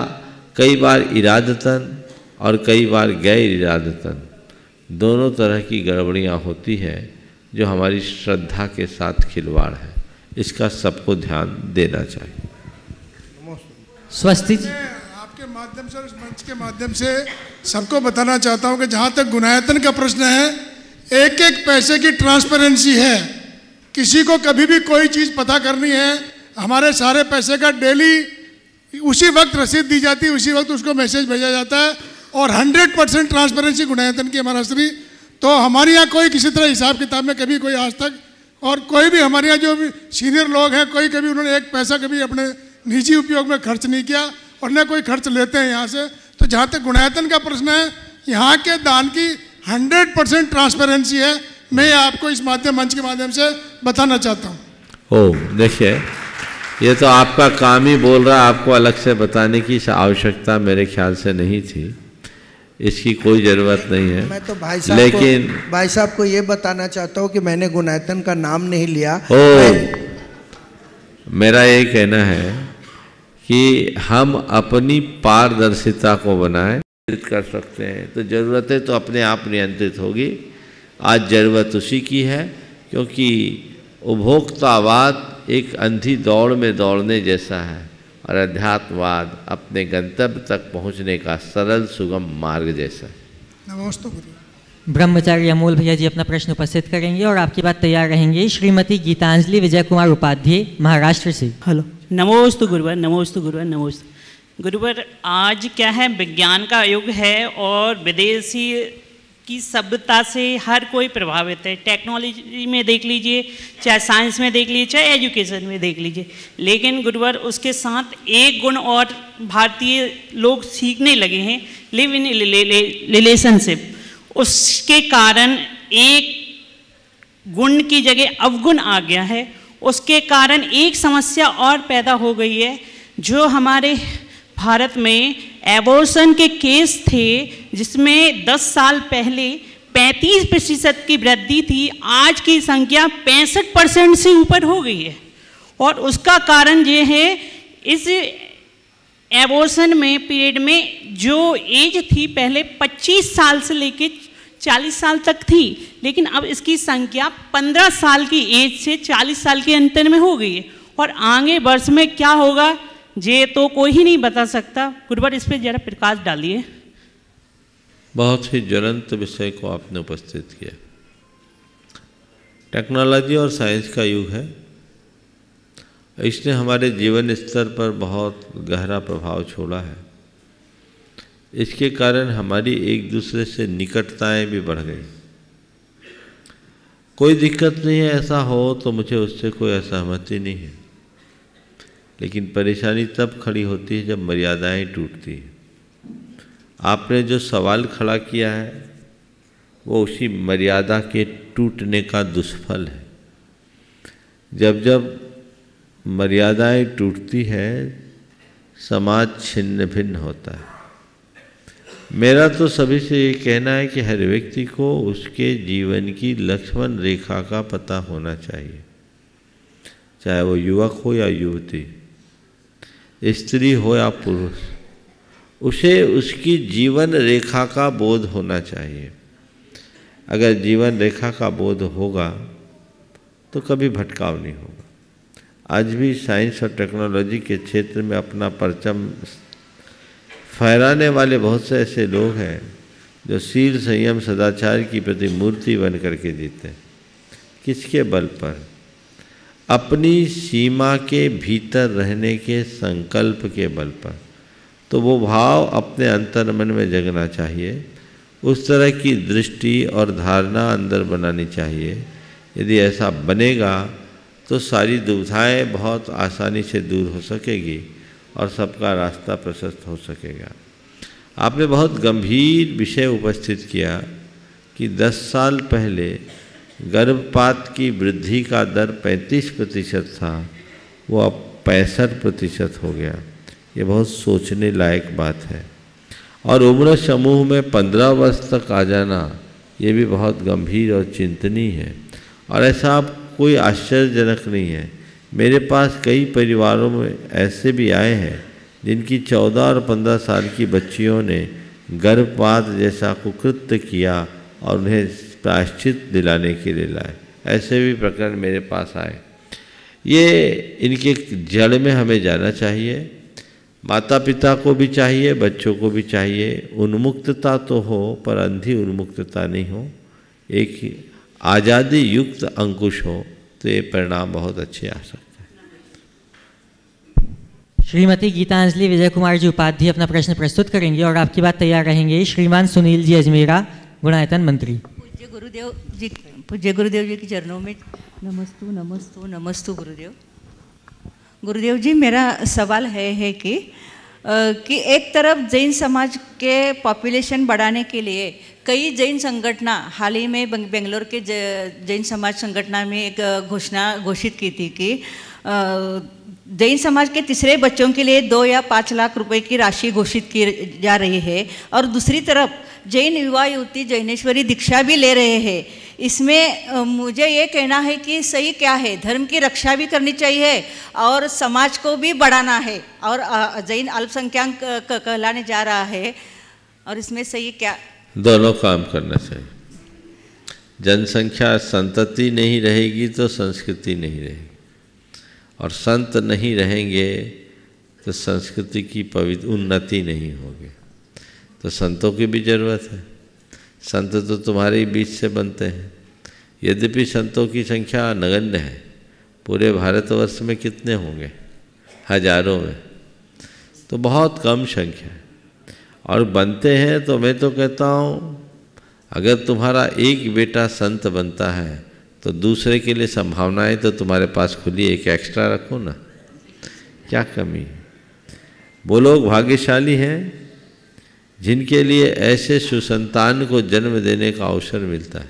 कई बार इरादतन और कई बार गैर इरादतन दोनों तरह की गड़बड़ियाँ होती हैं, जो हमारी श्रद्धा के साथ खिलवाड़ है। इसका सबको ध्यान देना चाहिए। स्वस्ति जी, आपके माध्यम से और इस मंच के माध्यम से सबको बताना चाहता हूँ कि जहाँ तक गुणायतन का प्रश्न है, एक एक पैसे की ट्रांसपेरेंसी है। किसी को कभी भी कोई चीज़ पता करनी है, हमारे सारे पैसे का डेली उसी वक्त रसीद दी जाती है, उसी वक्त उसको मैसेज भेजा जाता है और 100% ट्रांसपेरेंसी गुणायतन की हमारा श्री। तो हमारे यहाँ कोई किसी तरह हिसाब किताब में कभी कोई आज तक, और कोई भी हमारे यहाँ जो भी सीनियर लोग हैं, कोई कभी उन्होंने एक पैसा कभी अपने निजी उपयोग में खर्च नहीं किया और न कोई खर्च लेते हैं यहाँ से। तो जहाँ तक गुणायतन का प्रश्न है, यहाँ के दान की 100% ट्रांसपेरेंसी है। मैं आपको इस मंच के माध्यम से बताना चाहता हूँ। देखिए, ये तो आपका काम ही बोल रहा है, आपको अलग से बताने की आवश्यकता मेरे ख्याल से नहीं थी। इसकी कोई ज़रूरत नहीं है। मैं तो भाई साहब को ये बताना चाहता हूँ कि मैंने गुणायतन का नाम नहीं लिया। मेरा ये कहना है कि हम अपनी पारदर्शिता को बनाएं, कर सकते हैं तो ज़रूरतें तो अपने आप नियंत्रित होगी। आज ज़रूरत उसी की है, क्योंकि उपभोक्तावाद एक अंधी दौड़ में दौड़ने जैसा है और अध्यात्मवाद अपने गंतव्य तक पहुंचने का सरल सुगम मार्ग जैसा है। नमस्ते गुरु। ब्रह्मचारी अमोल भैया जी अपना प्रश्न उपस्थित करेंगे और आपकी बात तैयार रहेंगे श्रीमती गीतांजलि विजय कुमार उपाध्याय, महाराष्ट्र से। हेलो, नमोस्तु गुरुवर, नमोस्तु गुरुवर, नमोस्तु गुरुवर। आज क्या है, विज्ञान का युग है और विदेशी की सभ्यता से हर कोई प्रभावित है। टेक्नोलॉजी में देख लीजिए, चाहे साइंस में देख लीजिए, चाहे एजुकेशन में देख लीजिए। लेकिन गुरुवर, उसके साथ एक गुण और भारतीय लोग सीखने लगे हैं, लिव इन रिलेशनशिप। उसके कारण एक गुण की जगह अवगुण आ गया है। उसके कारण एक समस्या और पैदा हो गई है, जो हमारे भारत में एबॉर्शन के केस थे, जिसमें 10 साल पहले 35% की वृद्धि थी, आज की संख्या 65% से ऊपर हो गई है। और उसका कारण ये है, इस एबॉर्शन में पीरियड में जो एज थी पहले 25 साल से लेके 40 साल तक थी, लेकिन अब इसकी संख्या 15 साल की एज से 40 साल के अंतर में हो गई है। और आगे वर्ष में क्या होगा ये तो कोई ही नहीं बता सकता। गुरुवर, इस पर जरा प्रकाश डालिए। बहुत ही ज्वलंत विषय को आपने उपस्थित किया। टेक्नोलॉजी और साइंस का युग है। इसने हमारे जीवन स्तर पर बहुत गहरा प्रभाव छोड़ा है। इसके कारण हमारी एक दूसरे से निकटताएं भी बढ़ गई। कोई दिक्कत नहीं है, ऐसा हो तो मुझे उससे कोई असहमति नहीं है, लेकिन परेशानी तब खड़ी होती है जब मर्यादाएं टूटती हैं। आपने जो सवाल खड़ा किया है वो उसी मर्यादा के टूटने का दुष्फल है। जब जब मर्यादाएं टूटती है समाज छिन्न भिन्न होता है। मेरा तो सभी से ये कहना है कि हर व्यक्ति को उसके जीवन की लक्ष्मण रेखा का पता होना चाहिए, चाहे वो युवक हो या युवती, स्त्री हो या पुरुष, उसे उसकी जीवन रेखा का बोध होना चाहिए। अगर जीवन रेखा का बोध होगा तो कभी भटकाव नहीं होगा। आज भी साइंस और टेक्नोलॉजी के क्षेत्र में अपना परचम फहराने वाले बहुत से ऐसे लोग हैं जो शील संयम सदाचार की प्रतिमूर्ति बन करके जीते हैं। किसके बल पर? अपनी सीमा के भीतर रहने के संकल्प के बल पर। तो वो भाव अपने अंतर्मन में जगना चाहिए, उस तरह की दृष्टि और धारणा अंदर बनानी चाहिए। यदि ऐसा बनेगा तो सारी दुविधाएं बहुत आसानी से दूर हो सकेगी और सबका रास्ता प्रशस्त हो सकेगा। आपने बहुत गंभीर विषय उपस्थित किया कि 10 साल पहले गर्भपात की वृद्धि का दर 35% था, वो अब 65% हो गया। ये बहुत सोचने लायक बात है। और उम्र समूह में 15 वर्ष तक आ जाना ये भी बहुत गंभीर और चिंतनीय है। और ऐसा अब कोई आश्चर्यजनक नहीं है। मेरे पास कई परिवारों में ऐसे भी आए हैं जिनकी 14 और 15 साल की बच्चियों ने गर्भपात जैसा कुकृत्य किया और उन्हें प्रायश्चित दिलाने के लिए लाए। ऐसे भी प्रकरण मेरे पास आए। ये इनके जड़ में हमें जाना चाहिए। माता पिता को भी चाहिए, बच्चों को भी चाहिए। उन्मुक्तता तो हो पर अंधी उन्मुक्तता नहीं हो, एक आज़ादी युक्त अंकुश हो, तो ये परिणाम बहुत अच्छे आ सकते हैं। श्रीमती गीतांजलि विजय कुमार जी उपाध्याय अपना प्रश्न प्रस्तुत करेंगे और आपकी बात तैयार रहेंगे श्रीमान सुनील जी अजमेरा, गुणायतन मंत्री। पूज्य गुरुदेव जी के चरणों में नमस्तु नमस्तु नमस्तु गुरुदेव। गुरुदेव जी, मेरा सवाल है कि एक तरफ जैन समाज के पॉपुलेशन बढ़ाने के लिए कई जैन संगठना हाल ही में बेंगलोर के जैन समाज संगठना में एक घोषित की थी कि जैन समाज के तीसरे बच्चों के लिए 2 या 5 लाख रुपए की राशि घोषित की जा रही है। और दूसरी तरफ जैन युवा युवती जैनेश्वरी दीक्षा भी ले रहे हैं। इसमें मुझे ये कहना है कि सही क्या है? धर्म की रक्षा भी करनी चाहिए और समाज को भी बढ़ाना है, और जैन अल्पसंख्यक कहलाने जा रहा है, और इसमें सही क्या? दोनों काम करना चाहिए। जनसंख्या संतति नहीं रहेगी तो संस्कृति नहीं रहेगी, और संत नहीं रहेंगे तो संस्कृति की पवित्र उन्नति नहीं होगी। तो संतों की भी ज़रूरत है। संत तो तुम्हारे ही बीच से बनते हैं। यद्यपि संतों की संख्या नगण्य है, पूरे भारतवर्ष में कितने होंगे? हजारों में, तो बहुत कम संख्या है। और बनते हैं तो मैं तो कहता हूँ, अगर तुम्हारा एक बेटा संत बनता है तो दूसरे के लिए संभावनाएं तो तुम्हारे पास खुली, एक एक्स्ट्रा रखो ना, क्या कमी है? वो लोग भाग्यशाली हैं जिनके लिए ऐसे सुसंतान को जन्म देने का अवसर मिलता है,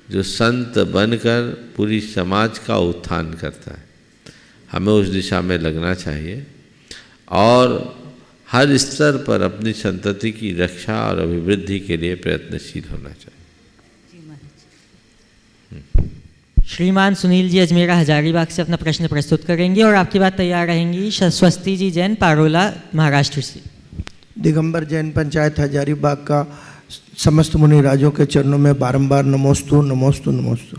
जो संत बनकर पूरी समाज का उत्थान करता है। हमें उस दिशा में लगना चाहिए और हर स्तर पर अपनी संतति की रक्षा और अभिवृद्धि के लिए प्रयत्नशील होना चाहिए। श्रीमान सुनील जी अजमेरा हजारीबाग से अपना प्रश्न प्रस्तुत करेंगे और आपकी बात तैयार रहेंगी स्वस्ति जी जैन, पारोला, महाराष्ट्र से। दिगंबर जैन पंचायत हजारीबाग का समस्त मुनि राजों के चरणों में बारंबार नमोस्तु नमोस्तु नमोस्तु।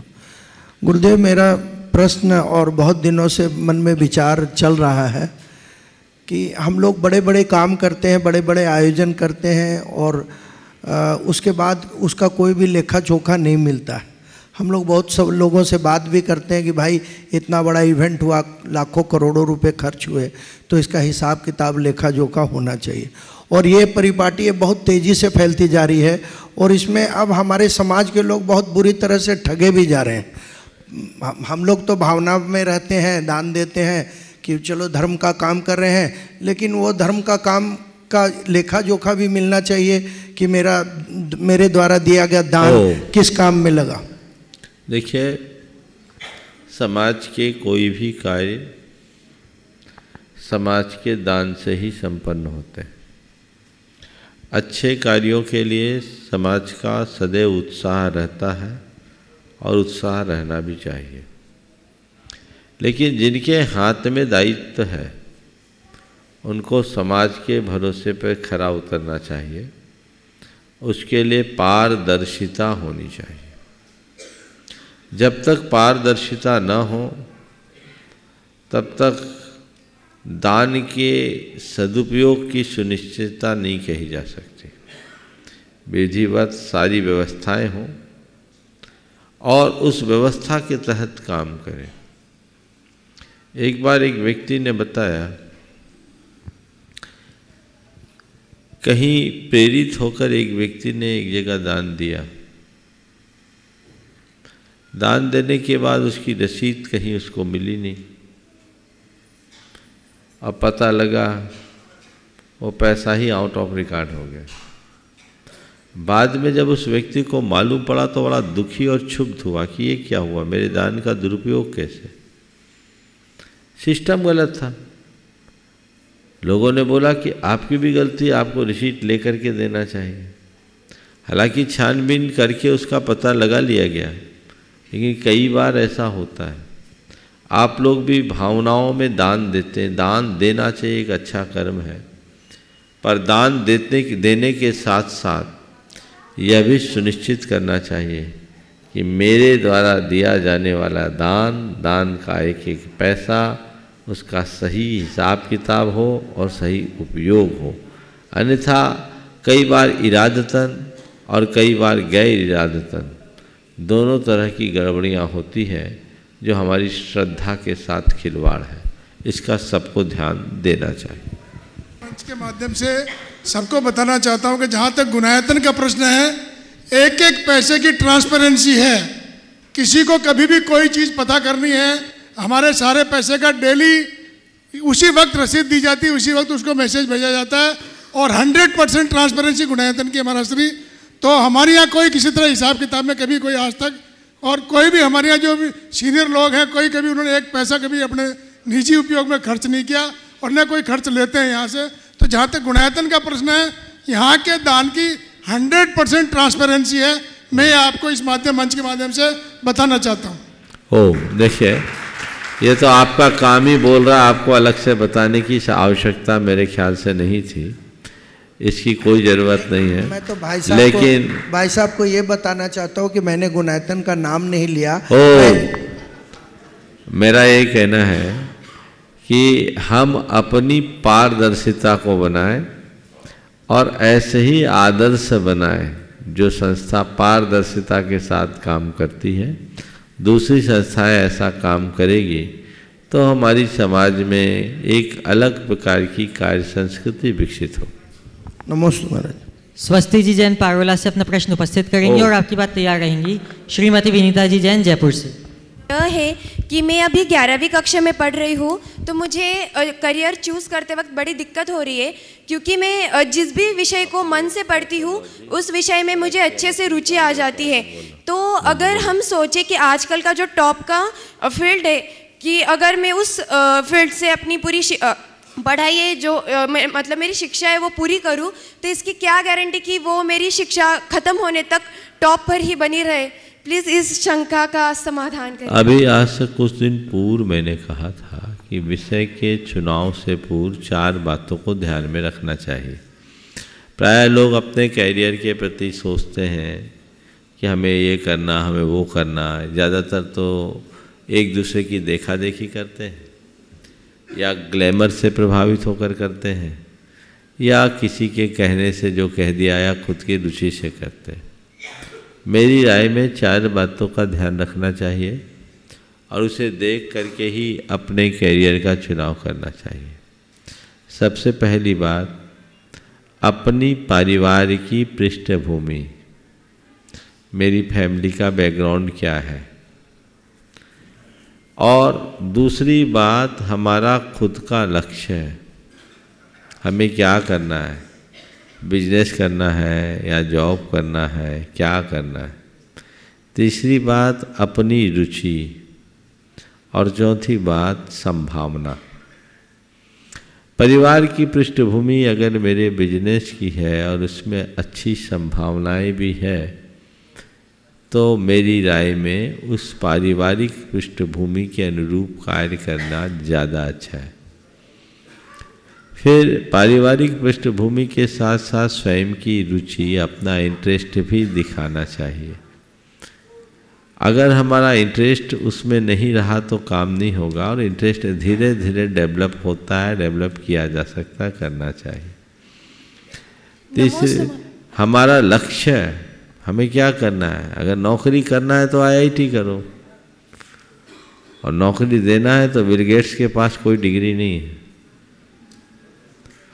गुरुदेव, मेरा प्रश्न और बहुत दिनों से मन में विचार चल रहा है कि हम लोग बड़े बड़े काम करते हैं, बड़े बड़े आयोजन करते हैं और उसके बाद उसका कोई भी लेखा जोखा नहीं मिलता है। हम लोग बहुत सब लोगों से बात भी करते हैं कि भाई इतना बड़ा इवेंट हुआ, लाखों करोड़ों रुपए खर्च हुए, तो इसका हिसाब किताब लेखा जोखा होना चाहिए। और ये परिपाटी ये बहुत तेज़ी से फैलती जा रही है और इसमें अब हमारे समाज के लोग बहुत बुरी तरह से ठगे भी जा रहे हैं। हम लोग तो भावना में रहते हैं, दान देते हैं कि चलो धर्म का काम कर रहे हैं, लेकिन वो धर्म का काम का लेखा जोखा भी मिलना चाहिए कि मेरे द्वारा दिया गया दान किस काम में लगा। देखिए, समाज के कोई भी कार्य समाज के दान से ही संपन्न होते हैं। अच्छे कार्यों के लिए समाज का सदैव उत्साह रहता है और उत्साह रहना भी चाहिए। लेकिन जिनके हाथ में दायित्व है उनको समाज के भरोसे पर खरा उतरना चाहिए। उसके लिए पारदर्शिता होनी चाहिए। जब तक पारदर्शिता न हो तब तक दान के सदुपयोग की सुनिश्चितता नहीं कही जा सकती। विधिवत सारी व्यवस्थाएं हों और उस व्यवस्था के तहत काम करें। एक बार एक व्यक्ति ने बताया, कहीं प्रेरित होकर एक व्यक्ति ने एक जगह दान दिया। दान देने के बाद उसकी रसीद कहीं उसको मिली नहीं। अब पता लगा वो पैसा ही आउट ऑफ रिकॉर्ड हो गया। बाद में जब उस व्यक्ति को मालूम पड़ा तो बड़ा दुखी और क्षुब्ध हुआ कि ये क्या हुआ, मेरे दान का दुरुपयोग कैसे। सिस्टम गलत था। लोगों ने बोला कि आपकी भी गलती, आपको रिसीट लेकर के देना चाहिए। हालांकि छानबीन करके उसका पता लगा लिया गया, लेकिन कई बार ऐसा होता है। आप लोग भी भावनाओं में दान देते हैं। दान देना चाहिए, एक अच्छा कर्म है, पर दान देने के साथ साथ यह भी सुनिश्चित करना चाहिए कि मेरे द्वारा दिया जाने वाला दान का एक एक पैसा उसका सही हिसाब किताब हो और सही उपयोग हो। अन्यथा कई बार इरादतन और कई बार गैर इरादतन दोनों तरह की गड़बड़ियाँ होती हैं, जो हमारी श्रद्धा के साथ खिलवाड़ है। इसका सबको ध्यान देना चाहिए। मंच के माध्यम से सबको बताना चाहता हूँ कि जहाँ तक गुणायतन का प्रश्न है, एक एक पैसे की ट्रांसपेरेंसी है। किसी को कभी भी कोई चीज़ पता करनी है, हमारे सारे पैसे का डेली उसी वक्त रसीद दी जाती है, उसी वक्त उसको मैसेज भेजा जाता है और 100% ट्रांसपेरेंसी गुणायतन की हमारा श्री। तो हमारे यहाँ कोई किसी तरह हिसाब किताब में कभी कोई आज तक, और कोई भी हमारे यहाँ जो भी सीनियर लोग हैं, कोई कभी उन्होंने एक पैसा कभी अपने निजी उपयोग में खर्च नहीं किया और न कोई खर्च लेते हैं यहाँ से। तो जहाँ तक गुणायतन का प्रश्न है, यहाँ के दान की 100% ट्रांसपेरेंसी है। मैं आपको इस मंच के माध्यम से बताना चाहता हूँ। देखिए, ये तो आपका काम ही बोल रहा है, आपको अलग से बताने की आवश्यकता मेरे ख्याल से नहीं थी। इसकी कोई ज़रूरत नहीं है। मैं तो भाई साहब को ये बताना चाहता हूँ कि मैंने गुणायतन का नाम नहीं लिया। मेरा ये कहना है कि हम अपनी पारदर्शिता को बनाएं और ऐसे ही आदर्श बनाएं। जो संस्था पारदर्शिता के साथ काम करती है, दूसरी संस्थाएं ऐसा काम करेगी तो हमारी समाज में एक अलग प्रकार की कार्य संस्कृति विकसित हो। नमस्ते महाराज। स्वस्ति जी जैन पारोला से अपना प्रश्न उपस्थित करेंगी और आपकी बात तैयार रहेंगी। श्रीमती विनीता जी जैन जयपुर से। यह है कि मैं अभी 11वीं कक्षा में पढ़ रही हूँ, तो मुझे करियर चूज़ करते वक्त बड़ी दिक्कत हो रही है, क्योंकि मैं जिस भी विषय को मन से पढ़ती हूँ उस विषय में मुझे अच्छे से रुचि आ जाती है। तो अगर हम सोचें कि आजकल का जो टॉप का फील्ड है, कि अगर मैं उस फील्ड से अपनी पूरी पढ़ाई है, जो मतलब मेरी शिक्षा है वो पूरी करूँ, तो इसकी क्या गारंटी कि वो मेरी शिक्षा ख़त्म होने तक टॉप पर ही बनी रहे। प्लीज़ इस शंका का समाधान करें। अभी आज से कुछ दिन पूर्व मैंने कहा था कि विषय के चुनाव से पूर्व 4 बातों को ध्यान में रखना चाहिए। प्राय लोग अपने कैरियर के प्रति सोचते हैं कि हमें ये करना, हमें वो करना। ज़्यादातर तो एक दूसरे की देखा देखी करते हैं, या ग्लैमर से प्रभावित होकर करते हैं, या किसी के कहने से जो कह दिया या खुद की रुचि से करते हैं। मेरी राय में 4 बातों का ध्यान रखना चाहिए और उसे देख करके ही अपने कैरियर का चुनाव करना चाहिए। सबसे पहली बात, अपनी पारिवार की पृष्ठभूमि, मेरी फैमिली का बैकग्राउंड क्या है। और दूसरी बात, हमारा खुद का लक्ष्य है, हमें क्या करना है, बिजनेस करना है या जॉब करना है, क्या करना है। तीसरी बात, अपनी रुचि और चौथी बात संभावना। परिवार की पृष्ठभूमि अगर मेरे बिजनेस की है और उसमें अच्छी संभावनाएं भी है तो मेरी राय में उस पारिवारिक पृष्ठभूमि के अनुरूप कार्य करना ज़्यादा अच्छा है। फिर पारिवारिक पृष्ठभूमि के साथ साथ स्वयं की रुचि, अपना इंटरेस्ट भी दिखाना चाहिए। अगर हमारा इंटरेस्ट उसमें नहीं रहा तो काम नहीं होगा, और इंटरेस्ट धीरे धीरे डेवलप होता है, डेवलप किया जा सकता है, करना चाहिए। तीसरे, हमारा लक्ष्य, हमें क्या करना है। अगर नौकरी करना है तो IIT करो, और नौकरी देना है तो बिल गेट्स के पास कोई डिग्री नहीं है,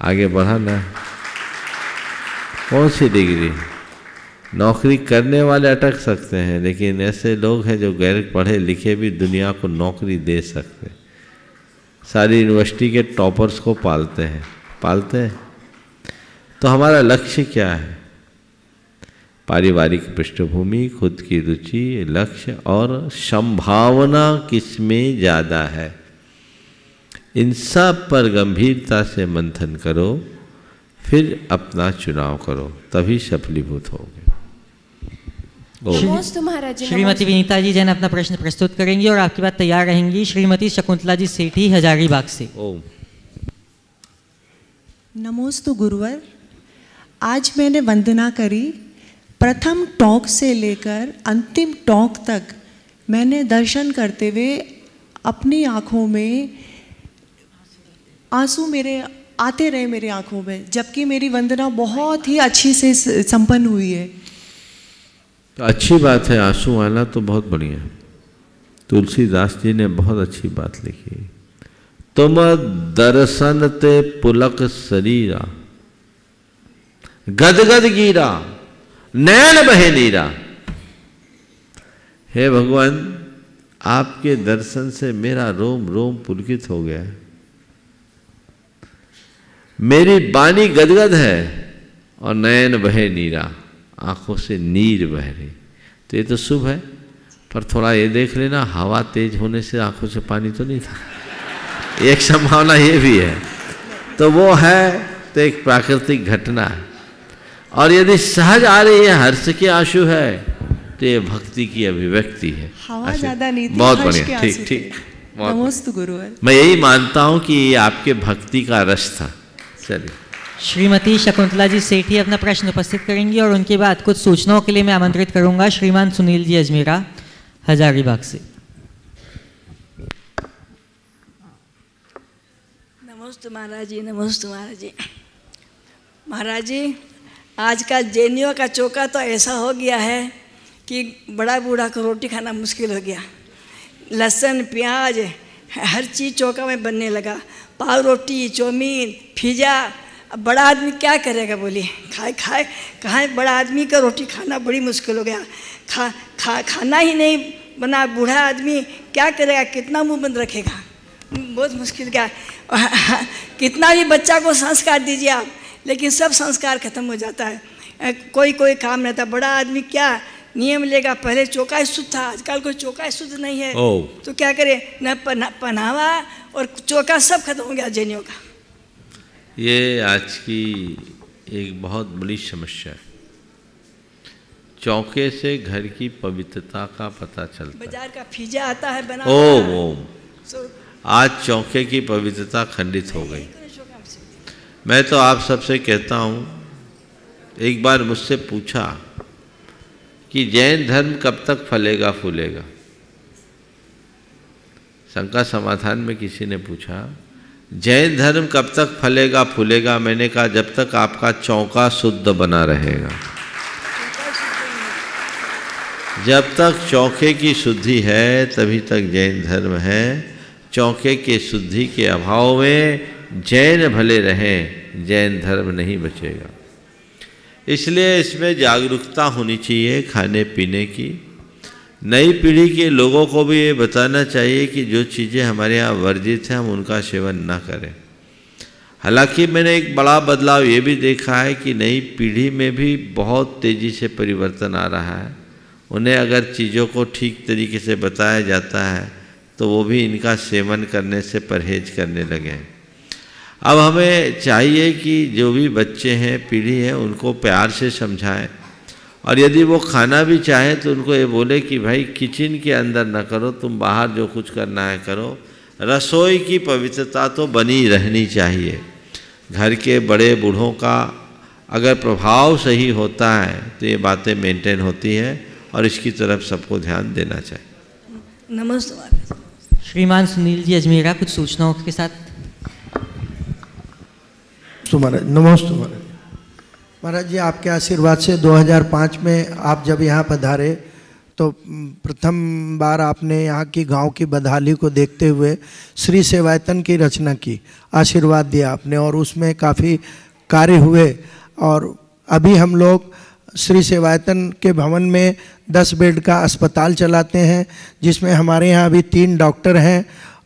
आगे बढ़ाना है। कौन सी डिग्री? नौकरी करने वाले अटक सकते हैं, लेकिन ऐसे लोग हैं जो गैर पढ़े लिखे भी दुनिया को नौकरी दे सकते हैं। सारी यूनिवर्सिटी के टॉपर्स को पालते हैं। तो हमारा लक्ष्य क्या है? पारिवारिक पृष्ठभूमि, खुद की रुचि, लक्ष्य और संभावना किसमें ज़्यादा है, इन सब पर गंभीरता से मंथन करो, फिर अपना चुनाव करो, तभी सफलीभूत होगे। श्रीमती विनीता जी जैन अपना प्रश्न प्रस्तुत करेंगी और आपके बाद तैयार रहेंगी श्रीमती शकुंतला जी सेठी हजारीबाग से। नमोस्तु गुरुवर। आज मैंने वंदना करी। प्रथम टॉक से लेकर अंतिम टॉक तक मैंने दर्शन करते हुए अपनी आँखों में आंसू मेरे आते रहे मेरी आँखों में, जबकि मेरी वंदना बहुत ही अच्छी से संपन्न हुई है। तो अच्छी बात है, आंसू आना तो बहुत बढ़िया। तुलसीदास जी ने बहुत अच्छी बात लिखी, तुम दर्शन ते पुलक शरीरा, गदगद गिरा नैन बहे नीरा। हे भगवान, आपके दर्शन से मेरा रोम रोम पुलकित हो गया, मेरी बानी गदगद है और नयन बहे नीरा, आंखों से नीर बह रही। तो ये तो शुभ है, पर थोड़ा ये देख लेना, हवा तेज होने से आंखों से पानी तो नहीं था, एक संभावना ये भी है। तो वो है तो एक प्राकृतिक घटना है, और यदि सहज आ रही है, हर्ष के आंसू है, तो ये भक्ति की अभिव्यक्ति है। हवा ज्यादा नहीं थी, बहुत बढ़िया, ठीक ठीक। नमोस्तु गुरुवर। मैं यही मानता हूँ कि ये आपके भक्ति का रस था। चलिए, श्रीमती शकुंतला जी सेठी अपना प्रश्न उपस्थित करेंगी और उनके बाद कुछ सूचनाओं के लिए मैं आमंत्रित करूंगा श्रीमान सुनील जी अजमेरा हजारीबाग से। नमस्ते महाराज जी, नमस्ते महाराज जी। महाराज जी, आज का जैनियों का चौका तो ऐसा हो गया है कि बड़ा बूढ़ा को रोटी खाना मुश्किल हो गया। लहसुन प्याज हर चीज़ चौका में बनने लगा, पाव रोटी, चौमीन, पिज़्ज़ा। अब बड़ा आदमी क्या करेगा बोलिए? खाए कहाँ, बड़ा आदमी का रोटी खाना बड़ी मुश्किल हो गया। खाना ही नहीं बना, बूढ़ा आदमी क्या करेगा? कितना मुंह बंद रखेगा? बहुत मुश्किल क्या। कितना भी बच्चा को संस्कार दीजिए आप, लेकिन सब संस्कार खत्म हो जाता है, कोई काम नहीं था। बड़ा आदमी क्या नियम लेगा? पहले चौका शुद्ध था, आजकल कोई चौका शुद्ध नहीं है, तो क्या करे? न पहनावा और चौका सब खत्म हो गया जैनियों का। ये आज की एक बहुत बड़ी समस्या है। चौके से घर की पवित्रता का पता चलता है। बाजार का पिज़्ज़ा आता है बना। ओम आज चौके की पवित्रता खंडित हो गई। मैं तो आप सबसे कहता हूँ, एक बार मुझसे पूछा कि जैन धर्म कब तक फलेगा फूलेगा। शंका समाधान में किसी ने पूछा, जैन धर्म कब तक फलेगा फूलेगा। मैंने कहा, जब तक आपका चौका शुद्ध बना रहेगा। जब तक चौके की शुद्धि है तभी तक जैन धर्म है। चौके के शुद्धि के अभाव में जैन भले रहें, जैन धर्म नहीं बचेगा। इसलिए इसमें जागरूकता होनी चाहिए खाने पीने की। नई पीढ़ी के लोगों को भी ये बताना चाहिए कि जो चीज़ें हमारे यहाँ वर्जित हैं हम उनका सेवन ना करें। हालांकि मैंने एक बड़ा बदलाव ये भी देखा है कि नई पीढ़ी में भी बहुत तेज़ी से परिवर्तन आ रहा है। उन्हें अगर चीज़ों को ठीक तरीके से बताया जाता है तो वो भी इनका सेवन करने से परहेज करने लगे हैं। अब हमें चाहिए कि जो भी बच्चे हैं, पीढ़ी है, उनको प्यार से समझाएं, और यदि वो खाना भी चाहें तो उनको ये बोले कि भाई किचन के अंदर ना करो, तुम बाहर जो कुछ करना है करो। रसोई की पवित्रता तो बनी रहनी चाहिए। घर के बड़े बूढ़ों का अगर प्रभाव सही होता है तो ये बातें मेंटेन होती हैं, और इसकी तरफ सबको ध्यान देना चाहिए। नमस्ते। श्रीमान सुनील जी अजमेरा कुछ सूचनाओं के साथ। नमस्ते महाराज जी, आपके आशीर्वाद से 2005 में आप जब यहाँ पधारे तो प्रथम बार आपने यहाँ की गांव की बदहाली को देखते हुए श्री सेवायतन की रचना की, आशीर्वाद दिया आपने, और उसमें काफ़ी कार्य हुए। और अभी हम लोग श्री सेवायतन के भवन में 10 बेड का अस्पताल चलाते हैं, जिसमें हमारे यहाँ अभी 3 डॉक्टर हैं,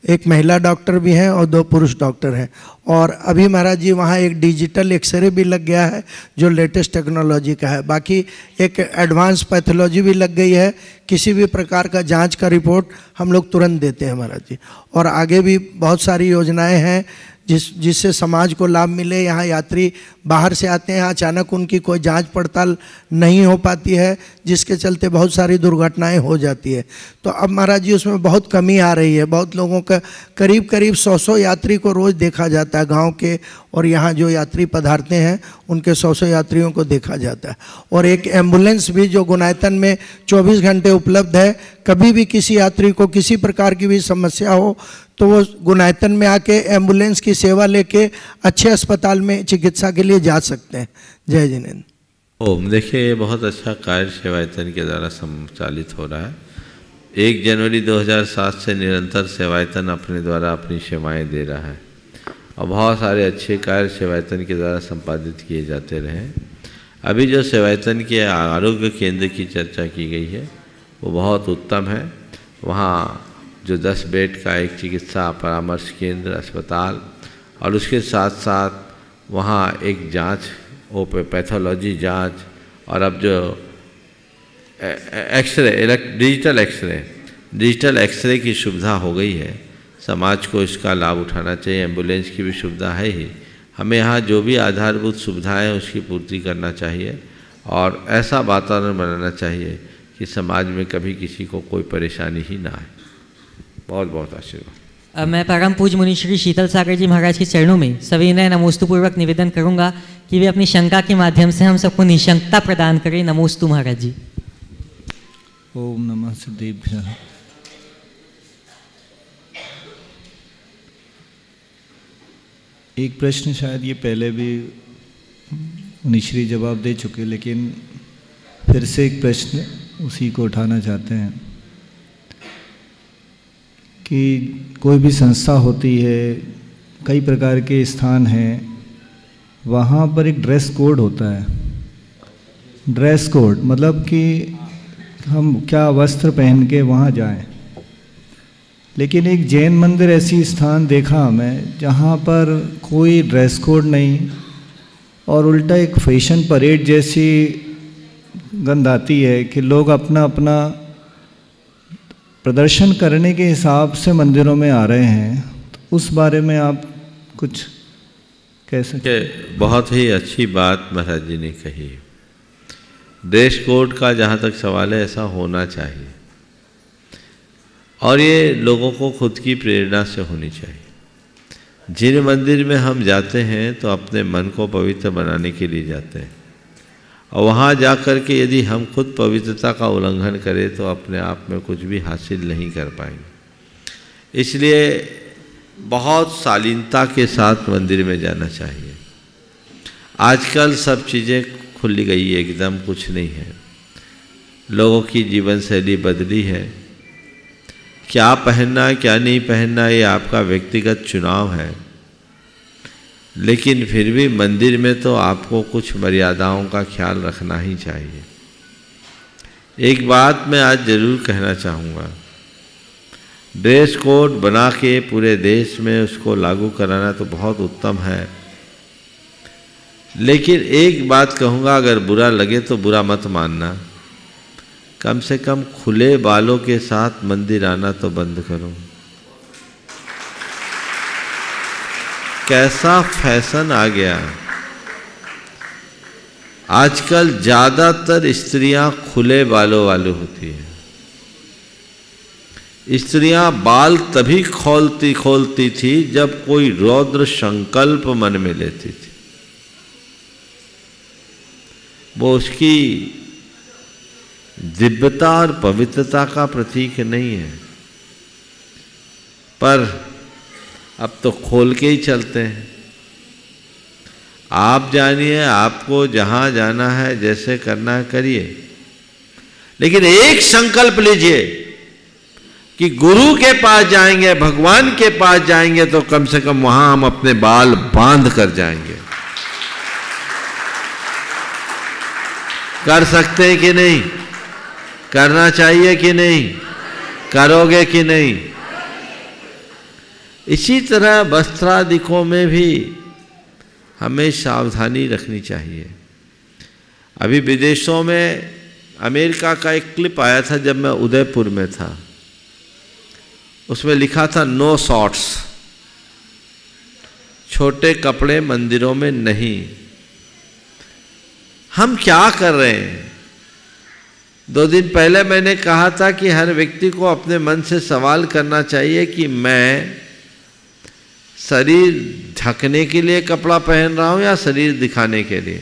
एक महिला डॉक्टर भी हैं और 2 पुरुष डॉक्टर हैं। और अभी महाराज जी वहाँ एक डिजिटल एक्सरे भी लग गया है जो लेटेस्ट टेक्नोलॉजी का है। बाकी एक एडवांस पैथोलॉजी भी लग गई है, किसी भी प्रकार का जांच का रिपोर्ट हम लोग तुरंत देते हैं महाराज जी। और आगे भी बहुत सारी योजनाएं हैं जिससे समाज को लाभ मिले। यहाँ यात्री बाहर से आते हैं, अचानक उनकी कोई जांच पड़ताल नहीं हो पाती है, जिसके चलते बहुत सारी दुर्घटनाएं हो जाती है। तो अब महाराज जी उसमें बहुत कमी आ रही है। बहुत लोगों का करीब 100 यात्री को रोज़ देखा जाता है गांव के, और यहाँ जो यात्री पधारते हैं उनके 100 यात्रियों को देखा जाता है। और एक एम्बुलेंस भी जो गुनायतन में 24 घंटे उपलब्ध है, कभी भी किसी यात्री को किसी प्रकार की भी समस्या हो तो वो गुनायतन में आके एम्बुलेंस की सेवा लेके अच्छे अस्पताल में चिकित्सा के लिए जा सकते हैं। जय जिनेन्द्र। ओम। देखिए, ये बहुत अच्छा कार्य सेवायतन के द्वारा संचालित हो रहा है। 1 जनवरी 2007 से निरंतर सेवायतन अपने द्वारा अपनी सेवाएं दे रहा है, और बहुत सारे अच्छे कार्य सेवायतन के द्वारा संपादित किए जाते रहे। अभी जो सेवायतन के आरोग्य केंद्र की चर्चा की गई है वो बहुत उत्तम है। वहाँ जो 10 बेड का एक चिकित्सा परामर्श केंद्र अस्पताल, और उसके साथ साथ वहाँ एक जांच, वो पैथोलॉजी जांच, और अब जो एक्सरे, डिजिटल एक्सरे की सुविधा हो गई है। समाज को इसका लाभ उठाना चाहिए। एम्बुलेंस की भी सुविधा है ही। हमें यहाँ जो भी आधारभूत सुविधाएं उसकी पूर्ति करना चाहिए, और ऐसा वातावरण बनाना चाहिए कि समाज में कभी किसी को कोई परेशानी ही ना आए। बहुत बहुत आशीर्वाद। मैं परम पूज्य मुनि श्री शीतल सागर जी महाराज के चरणों में सविनय नमोस्तुपूर्वक निवेदन करूंगा कि वे अपनी शंका के माध्यम से हम सबको निशंकता प्रदान करें। नमोस्तु महाराज जी। ओम नमः सिद्धेभ्यः। एक प्रश्न शायद ये पहले भी मुनिश्री जवाब दे चुके, लेकिन फिर से एक प्रश्न उसी को उठाना चाहते हैं कि कोई भी संस्था होती है, कई प्रकार के स्थान हैं, वहाँ पर एक ड्रेस कोड होता है। ड्रेस कोड मतलब कि हम क्या वस्त्र पहन के वहाँ जाएं। लेकिन एक जैन मंदिर ऐसी स्थान देखा मैं जहाँ पर कोई ड्रेस कोड नहीं, और उल्टा एक फैशन परेड जैसी गंध आती है कि लोग अपना अपना प्रदर्शन करने के हिसाब से मंदिरों में आ रहे हैं। तो उस बारे में आप कुछ कह सकते? बहुत ही अच्छी बात महाराज जी ने कही। ड्रेस कोड का जहाँ तक सवाल है, ऐसा होना चाहिए, और ये लोगों को खुद की प्रेरणा से होनी चाहिए। जिन मंदिर में हम जाते हैं तो अपने मन को पवित्र बनाने के लिए जाते हैं, और वहाँ जा कर के यदि हम खुद पवित्रता का उल्लंघन करें तो अपने आप में कुछ भी हासिल नहीं कर पाएंगे। इसलिए बहुत शालीनता के साथ मंदिर में जाना चाहिए। आजकल सब चीज़ें खुल गई है, एकदम कुछ नहीं है। लोगों की जीवन शैली बदली है। क्या पहनना क्या नहीं पहनना ये आपका व्यक्तिगत चुनाव है, लेकिन फिर भी मंदिर में तो आपको कुछ मर्यादाओं का ख्याल रखना ही चाहिए। एक बात मैं आज ज़रूर कहना चाहूँगा, ड्रेस कोड बना के पूरे देश में उसको लागू कराना तो बहुत उत्तम है, लेकिन एक बात कहूँगा, अगर बुरा लगे तो बुरा मत मानना। कम से कम खुले बालों के साथ मंदिर आना तो बंद करो। कैसा फैशन आ गया। आजकल ज़्यादातर स्त्रियां खुले बालों वाली होती हैं। स्त्रियां बाल तभी खोलती थी जब कोई रौद्र संकल्प मन में लेती थी। वो उसकी दिव्यता और पवित्रता का प्रतीक नहीं है। पर अब तो खोल के ही चलते हैं। आप जानिए, आपको जहां जाना है, जैसे करना है करिए, लेकिन एक संकल्प लीजिए कि गुरु के पास जाएंगे, भगवान के पास जाएंगे तो कम से कम वहां हम अपने बाल बांध कर जाएंगे। कर सकते हैं कि नहीं? करना चाहिए कि नहीं? करोगे कि नहीं? इसी तरह वस्त्रादिकों में भी हमें सावधानी रखनी चाहिए। अभी विदेशों में अमेरिका का एक क्लिप आया था जब मैं उदयपुर में था। उसमें लिखा था नो शॉर्ट्स, छोटे कपड़े मंदिरों में नहीं। हम क्या कर रहे हैं? 2 दिन पहले मैंने कहा था कि हर व्यक्ति को अपने मन से सवाल करना चाहिए कि मैं शरीर ढकने के लिए कपड़ा पहन रहा हूं या शरीर दिखाने के लिए?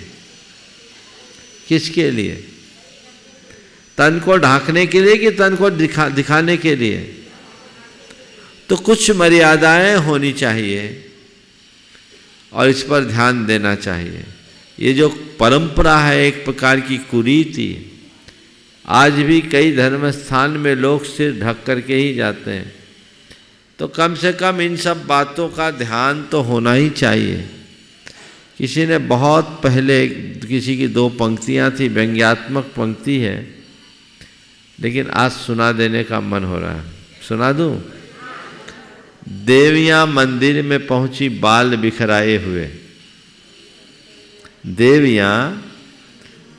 किसके लिए? तन को ढकने के लिए कि तन को दिखाने के लिए? तो कुछ मर्यादाएं होनी चाहिए और इस पर ध्यान देना चाहिए। ये जो परंपरा है, एक प्रकार की कुरीति, आज भी कई धर्म स्थान में लोग सिर ढक करके ही जाते हैं। तो कम से कम इन सब बातों का ध्यान तो होना ही चाहिए। किसी ने बहुत पहले, किसी की 2 पंक्तियां थी, व्यंग्यात्मक पंक्ति है, लेकिन आज सुना देने का मन हो रहा है। सुना दूं? देवियां मंदिर में पहुंची बाल बिखराए हुए। देवियां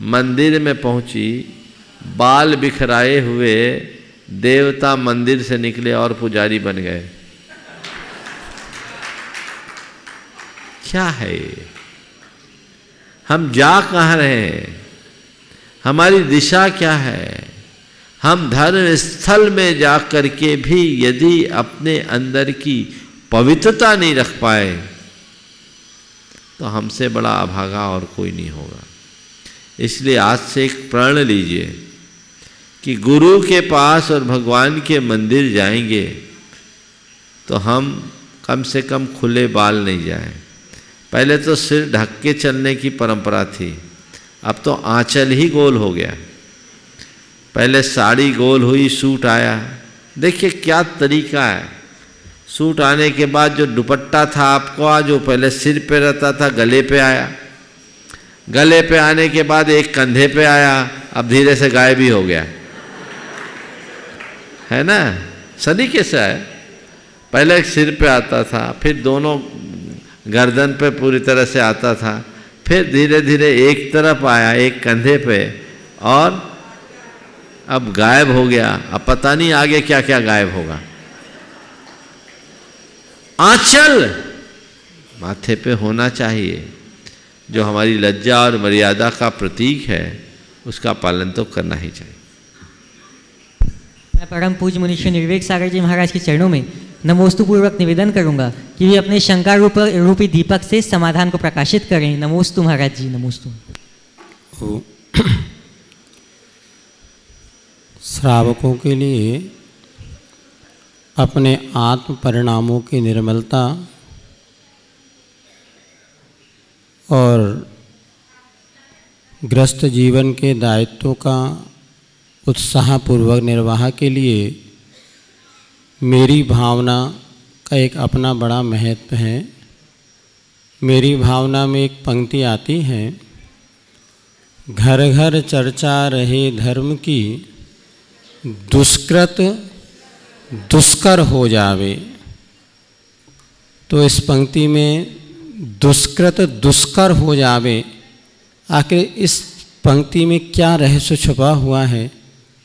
मंदिर में पहुंची बाल बिखराए हुए, देवता मंदिर से निकले और पुजारी बन गए। क्या है ये? हम जा कहाँ रहे हैं? हमारी दिशा क्या है? हम धर्म स्थल में जा करके भी यदि अपने अंदर की पवित्रता नहीं रख पाए तो हमसे बड़ा अभागा और कोई नहीं होगा। इसलिए आज से एक प्रण लीजिए कि गुरु के पास और भगवान के मंदिर जाएंगे तो हम कम से कम खुले बाल नहीं जाएं। पहले तो सिर ढक के चलने की परंपरा थी, अब तो आंचल ही गोल हो गया। पहले साड़ी गोल हुई, सूट आया। देखिए क्या तरीका है। सूट आने के बाद जो दुपट्टा था आपका, जो पहले सिर पे रहता था, गले पे आया। गले पे आने के बाद एक कंधे पे आया, अब धीरे से गायब ही हो गया, है ना? सलीके से आया। पहले सिर पे आता था, फिर दोनों गर्दन पे पूरी तरह से आता था, फिर धीरे धीरे एक तरफ आया, एक कंधे पे, और अब गायब हो गया। अब पता नहीं आगे क्या क्या गायब होगा। आंचल माथे पे होना चाहिए, जो हमारी लज्जा और मर्यादा का प्रतीक है, उसका पालन तो करना ही चाहिए। मैं परम पूज्य मुनीश्वर निर्विवेक सागर जी महाराज के चरणों में नमोस्तु पूर्वक निवेदन करूंगा कि वे अपने शंका रूपी दीपक से समाधान को प्रकाशित करें। नमोस्तु महाराज जी, नमोस्तु। श्रावकों के लिए अपने आत्म परिणामों की निर्मलता और ग्रस्त जीवन के दायित्वों का उत्साहपूर्वक निर्वाह के लिए मेरी भावना का एक अपना बड़ा महत्व है। मेरी भावना में एक पंक्ति आती है, घर घर चर्चा रहे धर्म की, दुष्कृत दुष्कर हो जावे। तो इस पंक्ति में दुष्कृत दुष्कर हो जावे, आखिर इस पंक्ति में क्या रहस्य छुपा हुआ है,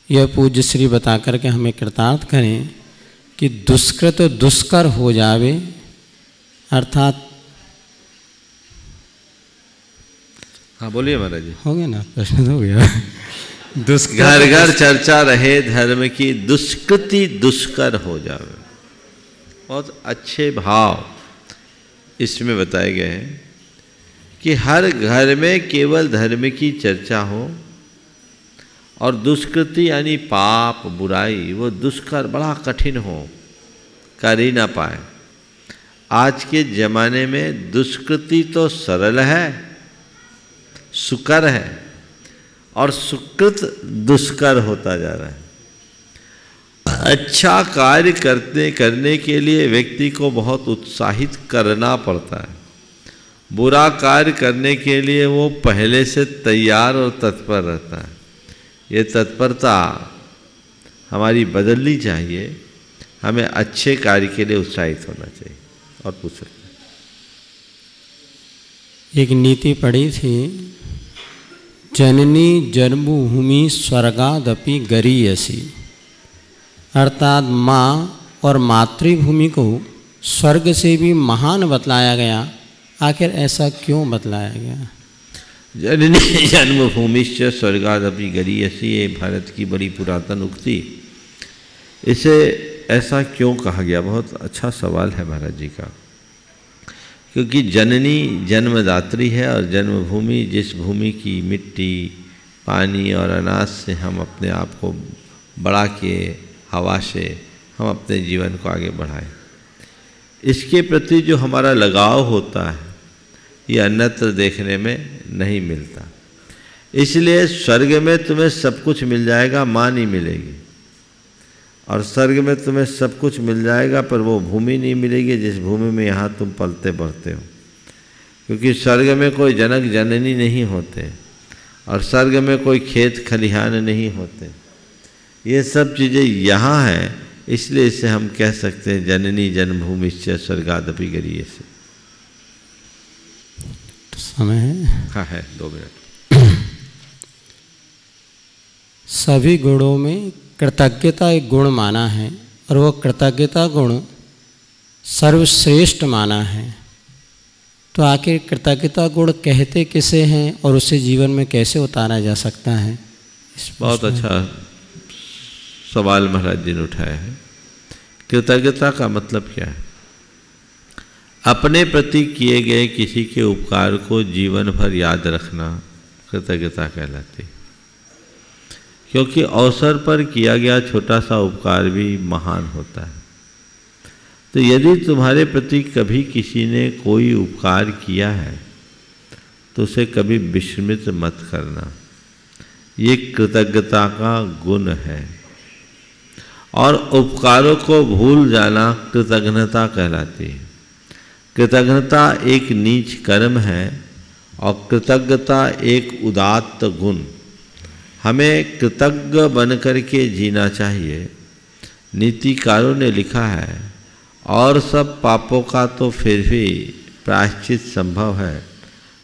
यह पूज्य श्री बता करके हमें कृतार्थ करें कि दुष्कृत दुष्कर हो जावे, अर्थात हाँ बोलिए महाराज जी। हो गया ना, प्रश्न तो हो गया। घर घर चर्चा रहे धर्म की, दुष्कृति दुष्कर हो जावे। बहुत अच्छे भाव इसमें बताए गए हैं कि हर घर में केवल धर्म की चर्चा हो और दुष्कृति यानी पाप बुराई वो दुष्कर बड़ा कठिन हो, कर ही ना पाए। आज के ज़माने में दुष्कृति तो सरल है, सुकर है, और सुकृत दुष्कर होता जा रहा है। अच्छा कार्य करने के लिए व्यक्ति को बहुत उत्साहित करना पड़ता है, बुरा कार्य करने के लिए वो पहले से तैयार और तत्पर रहता है। ये तत्परता हमारी बदलनी चाहिए, हमें अच्छे कार्य के लिए उत्साहित होना चाहिए। और पूछ सकते हैं। एक नीति पढ़ी थी, जननी जन्मभूमि स्वर्गादपि गरीयसी, अर्थात माँ और मातृभूमि को स्वर्ग से भी महान बतलाया गया। आखिर ऐसा क्यों बतलाया गया? जननी जन्मभूमिश्च स्वर्गादपि गरीयसी, ये भारत की बड़ी पुरातन उक्ति। इसे ऐसा क्यों कहा गया? बहुत अच्छा सवाल है महाराज जी का। क्योंकि जननी जन्मदात्री है और जन्मभूमि जिस भूमि की मिट्टी, पानी और अनाज से हम अपने आप को बढ़ा के, हवा से हम अपने जीवन को आगे बढ़ाएं, इसके प्रति जो हमारा लगाव होता है ये अन्यत्र देखने में नहीं मिलता। इसलिए स्वर्ग में तुम्हें सब कुछ मिल जाएगा, माँ नहीं मिलेगी, और स्वर्ग में तुम्हें सब कुछ मिल जाएगा पर वो भूमि नहीं मिलेगी जिस भूमि में यहाँ तुम पलते बढ़ते हो। क्योंकि स्वर्ग में कोई जनक जननी नहीं होते और स्वर्ग में कोई खेत खलिहान नहीं होते। ये सब चीज़ें यहाँ हैं, इसलिए इसे हम कह सकते हैं जननी जन्मभूमिश्च स्वर्गादपि गरीयसी। समय है? हाँ है, 2 मिनट। सभी गुणों में कृतज्ञता एक गुण माना है और वो कृतज्ञता गुण सर्वश्रेष्ठ माना है। तो आखिर कृतज्ञता गुण कहते किसे हैं और उसे जीवन में कैसे उतारा जा सकता है? बहुत अच्छा सवाल महाराज जी ने उठाया है। कृतज्ञता का मतलब क्या है? अपने प्रति किए गए किसी के उपकार को जीवन भर याद रखना कृतज्ञता कहलाती है। क्योंकि अवसर पर किया गया छोटा सा उपकार भी महान होता है। तो यदि तुम्हारे प्रति कभी किसी ने कोई उपकार किया है तो उसे कभी विस्मृत मत करना। ये कृतज्ञता का गुण है। और उपकारों को भूल जाना कृतज्ञता कहलाती है। कृतज्ञता एक नीच कर्म है और कृतज्ञता एक उदात्त गुण। हमें कृतज्ञ बनकर के जीना चाहिए। नीतिकारों ने लिखा है, और सब पापों का तो फिर भी प्रायश्चित संभव है,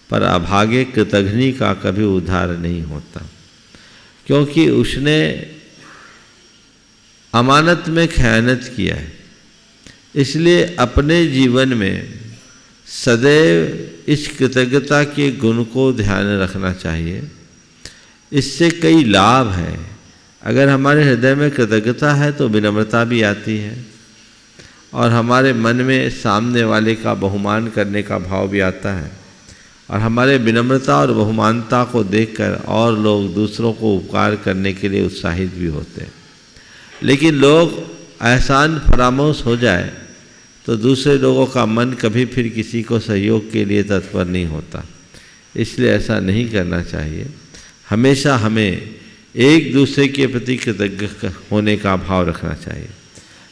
पर अभागे कृतघ्नि का कभी उद्धार नहीं होता। क्योंकि उसने अमानत में खयानत किया है। इसलिए अपने जीवन में सदैव इस कृतज्ञता के गुण को ध्यान रखना चाहिए। इससे कई लाभ हैं। अगर हमारे हृदय में कृतज्ञता है तो विनम्रता भी आती है और हमारे मन में सामने वाले का बहुमान करने का भाव भी आता है, और हमारे विनम्रता और बहुमानता को देखकर और लोग दूसरों को उपकार करने के लिए उत्साहित भी होते हैं। लेकिन लोग एहसान फरामोश हो जाए तो दूसरे लोगों का मन कभी फिर किसी को सहयोग के लिए तत्पर नहीं होता। इसलिए ऐसा नहीं करना चाहिए। हमेशा हमें एक दूसरे के प्रति कृतज्ञ होने का भाव रखना चाहिए।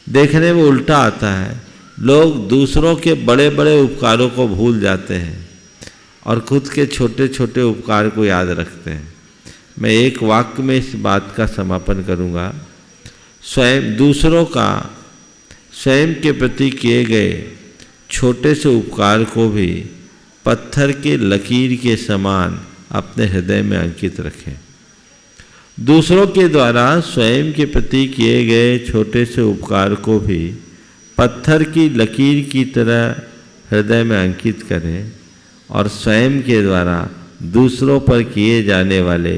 देखने में उल्टा आता है, लोग दूसरों के बड़े बड़े उपकारों को भूल जाते हैं और खुद के छोटे छोटे उपकार को याद रखते हैं। मैं एक वाक्य में इस बात का समापन करूँगा। दूसरों का स्वयं के प्रति किए गए छोटे से उपकार को भी पत्थर के लकीर के समान अपने हृदय में अंकित रखें। दूसरों के द्वारा स्वयं के प्रति किए गए छोटे से उपकार को भी पत्थर की लकीर की तरह हृदय में अंकित करें और स्वयं के द्वारा दूसरों पर किए जाने वाले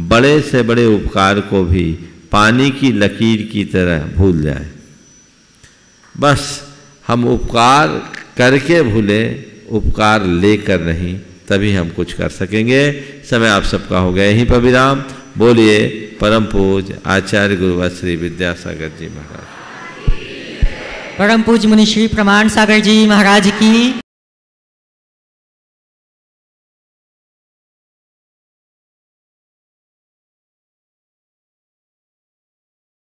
बड़े से बड़े उपकार को भी पानी की लकीर की तरह भूल जाए। बस हम उपकार करके भूले, उपकार लेकर नहीं, तभी हम कुछ कर सकेंगे। समय आप सबका हो गया, यहीं पर विराम। बोलिए परम पूज्य आचार्य गुरुवर श्री विद्यासागर जी महाराज, परम पूज्य मुनि श्री प्रमाण सागर जी महाराज की।